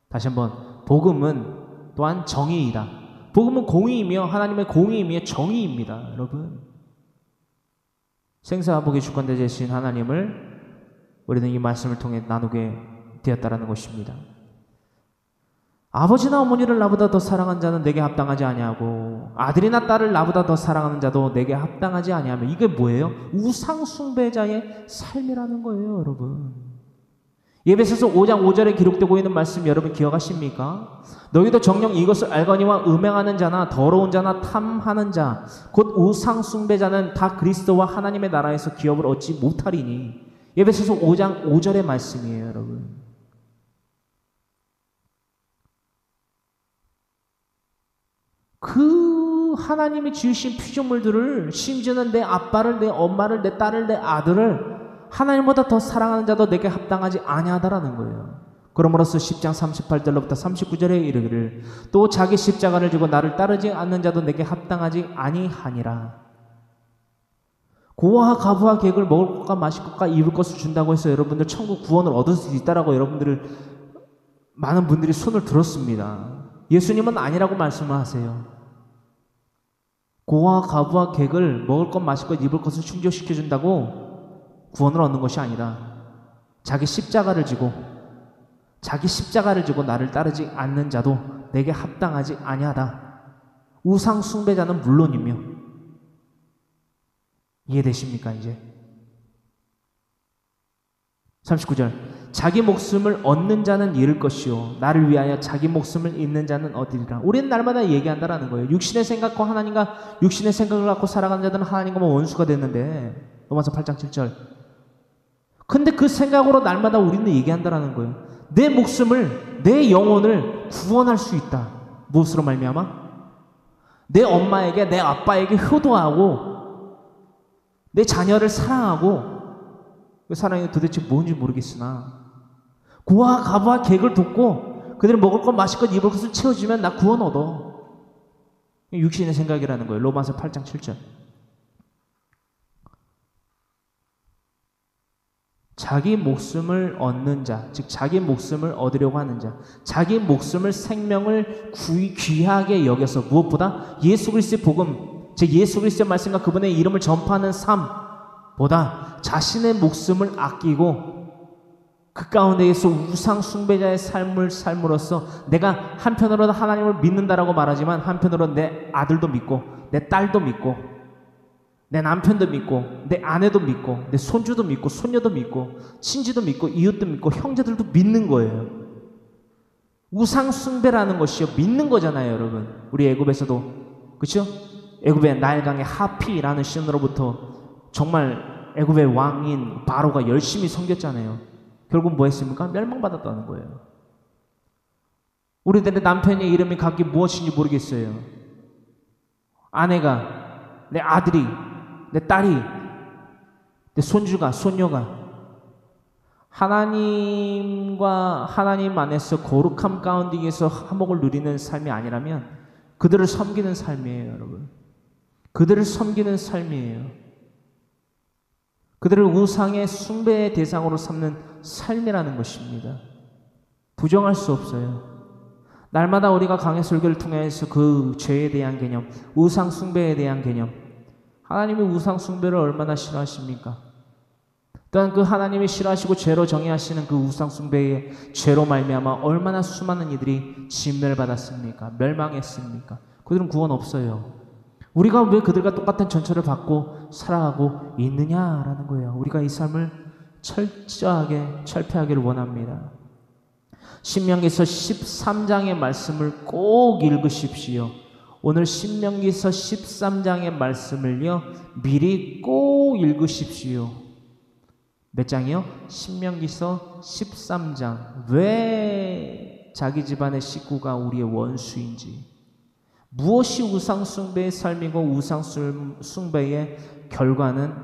다시 한번, 복음은 또한 정의이다. 복음은 공의이며 하나님의 공의이며 정의입니다, 여러분. 생사복의 주권자 되신 하나님을 우리는 이 말씀을 통해 나누게 되었다라는 것입니다. 아버지나 어머니를 나보다 더 사랑하는 자는 내게 합당하지 아니하고, 아들이나 딸을 나보다 더 사랑하는 자도 내게 합당하지 아니하며, 이게 뭐예요? 우상 숭배자의 삶이라는 거예요, 여러분. 에베소서 5장 5절에 기록되고 있는 말씀 여러분 기억하십니까? 너희도 정녕 이것을 알거니와 음행하는 자나 더러운 자나 탐하는 자 곧 우상 숭배자는 다 그리스도와 하나님의 나라에서 기업을 얻지 못하리니. 에베소서 5장 5절의 말씀이에요, 여러분. 그 그 하나님이 지으신 피조물들을, 심지어는 내 아빠를, 내 엄마를, 내 딸을, 내 아들을 하나님보다 더 사랑하는 자도 내게 합당하지 아니하다라는 거예요. 그러므로서 10장 38절로부터 39절에 이르기를 또 자기 십자가를 지고 나를 따르지 않는 자도 내게 합당하지 아니하니라. 고아와 가부와 객을 먹을 것과 마실 것과 입을 것을 준다고 해서 여러분들 천국 구원을 얻을 수 있다라고 여러분들을 많은 분들이 손을 들었습니다. 예수님은 아니라고 말씀을 하세요. 고아와 가부와 객을 먹을 것 마실 것 입을 것을 충족시켜 준다고 구원을 얻는 것이 아니라 자기 십자가를 지고 나를 따르지 않는 자도 내게 합당하지 아니하다. 우상 숭배자는 물론이며. 이해되십니까 이제? 39절 자기 목숨을 얻는 자는 잃을 것이요 나를 위하여 자기 목숨을 잃는 자는 얻으리라. 우리는 날마다 얘기한다라는 거예요. 육신의 생각과 하나님과 육신의 생각을 갖고 살아가는 자들은 하나님과 원수가 됐는데, 로마서 8장 7절. 근데 그 생각으로 날마다 우리는 얘기한다라는 거예요. 내 목숨을, 내 영혼을 구원할 수 있다. 무엇으로 말미암아? 내 엄마에게, 내 아빠에게 효도하고 내 자녀를 사랑하고. 그 사랑이 도대체 뭔지 모르겠으나 고아와 가부와 객을 돕고 그들이 먹을 것 마실 것 입을 것을 채워주면 나 구원 얻어. 육신의 생각이라는 거예요. 로마서 8장 7절. 자기 목숨을 얻는 자, 즉 자기 목숨을 얻으려고 하는 자, 자기 목숨을, 생명을 귀하게 여겨서 무엇보다 예수 그리스도의 복음, 즉 예수 그리스도의 말씀과 그분의 이름을 전파하는 삶보다 자신의 목숨을 아끼고 그 가운데에서 우상 숭배자의 삶을 삶으로써 내가 한편으로는 하나님을 믿는다라고 말하지만 한편으로는 내 아들도 믿고 내 딸도 믿고 내 남편도 믿고 내 아내도 믿고 내 손주도 믿고 손녀도 믿고 친지도 믿고 이웃도 믿고 형제들도 믿는 거예요. 우상 숭배라는 것이요 믿는 거잖아요, 여러분. 우리 애굽에서도 그렇죠? 애굽의 나일강의 하피라는 신으로부터 정말 애굽의 왕인 바로가 열심히 섬겼잖아요. 결국 뭐 했습니까? 멸망받았다는 거예요. 우리들의 남편의 이름이 각기 무엇인지 모르겠어요. 아내가, 내 아들이, 내 딸이, 내 손주가, 손녀가 하나님과 하나님 안에서 거룩함 가운데에서 화목을 누리는 삶이 아니라면 그들을 섬기는 삶이에요, 여러분. 그들을 섬기는 삶이에요. 그들을 우상의 숭배의 대상으로 삼는 삶이라는 것입니다. 부정할 수 없어요. 날마다 우리가 강해 설교를 통해서 그 죄에 대한 개념, 우상 숭배에 대한 개념, 하나님이 우상 숭배를 얼마나 싫어하십니까? 또한 그 하나님이 싫어하시고 죄로 정의하시는 그 우상 숭배의 죄로 말미암아 얼마나 수많은 이들이 진멸받았습니까? 멸망했습니까? 그들은 구원 없어요. 우리가 왜 그들과 똑같은 전처를 받고 살아가고 있느냐라는 거예요. 우리가 이 삶을 철저하게 철폐하기를 원합니다. 신명기서 13장의 말씀을 꼭 읽으십시오. 오늘 신명기서 13장의 말씀을요 미리 꼭 읽으십시오. 몇 장이요? 신명기서 13장. 왜 자기 집안의 식구가 우리의 원수인지, 무엇이 우상숭배의 삶이고 우상숭배의 결과는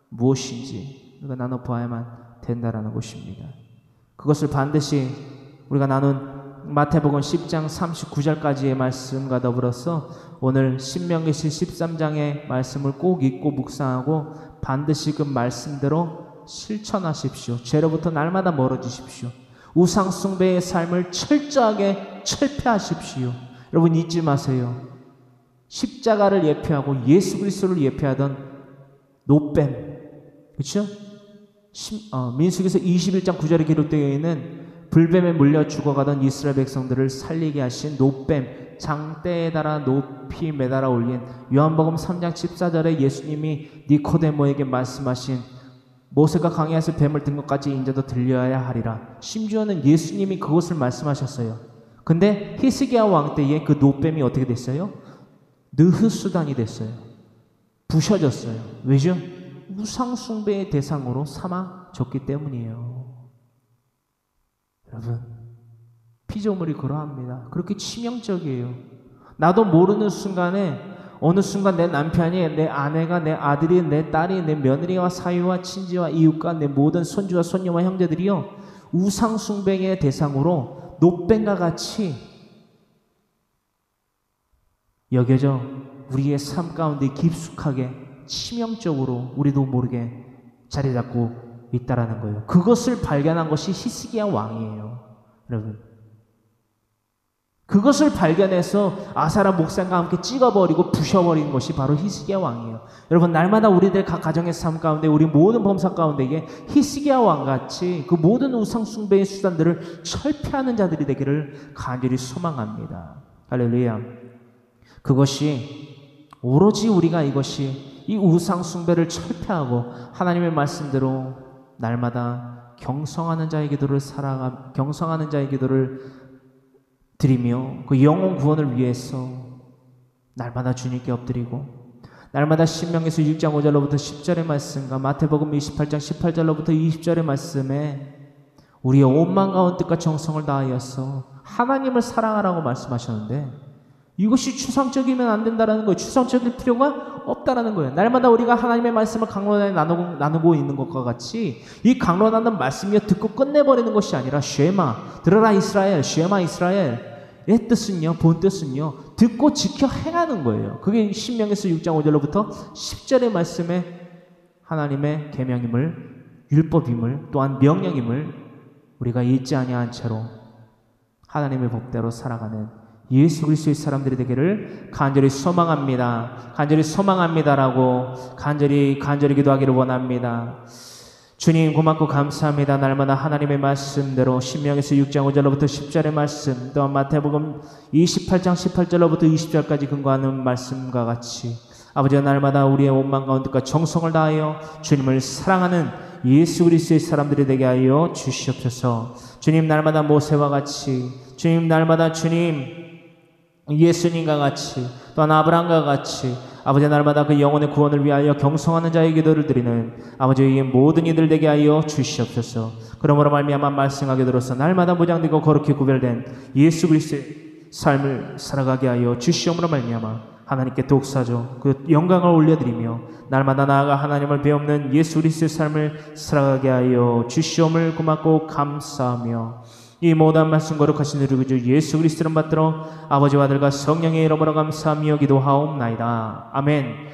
무엇인지 우리가 나눠보아야만 된다라는 것입니다. 그것을 반드시 우리가 나눈 마태복음 10장 39절까지의 말씀과 더불어서 오늘 신명기시 13장의 말씀을 꼭 읽고 묵상하고 반드시 그 말씀대로 실천하십시오. 죄로부터 날마다 멀어지십시오. 우상 숭배의 삶을 철저하게 철폐하십시오. 여러분 잊지 마세요. 십자가를 예표하고 예수 그리스도를 예표하던 노뱀, 그렇죠? 민수기서 21장 9절에 기록되어 있는 불뱀에 물려 죽어가던 이스라엘 백성들을 살리게 하신 노뱀, 장대에 달아 높이 매달아 올린 요한복음 3장 14절에 예수님이 니코데모에게 말씀하신 모세가 강야에서 뱀을 든 것까지 인자도 들려야 하리라. 심지어는 예수님이 그것을 말씀하셨어요. 근데 히스기야 왕 때에 그 노뱀이 어떻게 됐어요? 느흐수단이 됐어요. 부셔졌어요. 왜죠? 우상 숭배의 대상으로 삼아졌기 때문이에요. 여러분, 피조물이 그러합니다. 그렇게 치명적이에요. 나도 모르는 순간에 어느 순간 내 남편이, 내 아내가, 내 아들이, 내 딸이, 내 며느리와 사위와 친지와 이웃과 내 모든 손주와 손녀와 형제들이요 우상 숭배의 대상으로 노뱀과 같이 여겨져 우리의 삶 가운데 깊숙하게 치명적으로 우리도 모르게 자리 잡고 있다라는 거예요. 그것을 발견한 것이 히스기야 왕이에요. 여러분, 그것을 발견해서 아사랴 목사과 함께 찍어버리고 부셔버린 것이 바로 히스기야 왕이에요. 여러분, 날마다 우리들 각 가정의 삶 가운데 우리 모든 범사 가운데에 히스기야 왕같이 그 모든 우상 숭배의 수단들을 철폐하는 자들이 되기를 간절히 소망합니다. 할렐루야. 그것이 오로지 우리가 이것이 이 우상 숭배를 철폐하고 하나님의 말씀대로 날마다 경성하는 자의 기도를 경성하는 자의 기도를 드리며 그 영혼 구원을 위해서 날마다 주님께 엎드리고 날마다 신명기서 6장 5절로부터 10절의 말씀과 마태복음 28장 18절로부터 20절의 말씀에 우리의 온 마음과 온 뜻과 정성을 다하여서 하나님을 사랑하라고 말씀하셨는데 이것이 추상적이면 안 된다는 거예요. 추상적일 필요가 없다라는 거예요. 날마다 우리가 하나님의 말씀을 강론하에 나누고 있는 것과 같이 이 강론하는 말씀이여 듣고 끝내버리는 것이 아니라 쉐마, 들어라 이스라엘, 쉐마 이스라엘의 뜻은요, 본 뜻은요, 듣고 지켜 행하는 거예요. 그게 신명기서 6장 5절로부터 10절의 말씀에 하나님의 계명임을, 율법임을, 또한 명령임을 우리가 잊지 아니한 채로 하나님의 법대로 살아가는 예수 그리스도의 사람들이 되기를 간절히 소망합니다. 간절히 소망합니다라고 간절히 기도하기를 원합니다. 주님 고맙고 감사합니다. 날마다 하나님의 말씀대로 신명기서 6장 5절로부터 10절의 말씀, 또한 마태복음 28장 18절로부터 20절까지 근거하는 말씀과 같이 아버지가 날마다 우리의 온 마음과 온 뜻과 정성을 다하여 주님을 사랑하는 예수 그리스도의 사람들이 되게 하여 주시옵소서. 주님 날마다 모세와 같이, 주님 날마다 주님 예수님과 같이, 또한 아브라함과 같이 아버지 날마다 그 영혼의 구원을 위하여 경성하는 자의 기도를 드리는 아버지의 모든 이들 되게 하여 주시옵소서. 그러므로 말미암아 말씀하게 들어서 날마다 무장되고 거룩히 구별된 예수 그리스도의 삶을 살아가게 하여 주시옵으로 말미암아 하나님께 독사죠 그 영광을 올려드리며 날마다 나아가 하나님을 배우는 예수 그리스도의 삶을 살아가게 하여 주시옵을 고맙고 감사하며 이 모든 말씀 거룩하신 우리 주 예수 그리스도를 받들어 아버지와 아들과 성령의 이름으로 감사하며 기도하옵나이다. 아멘.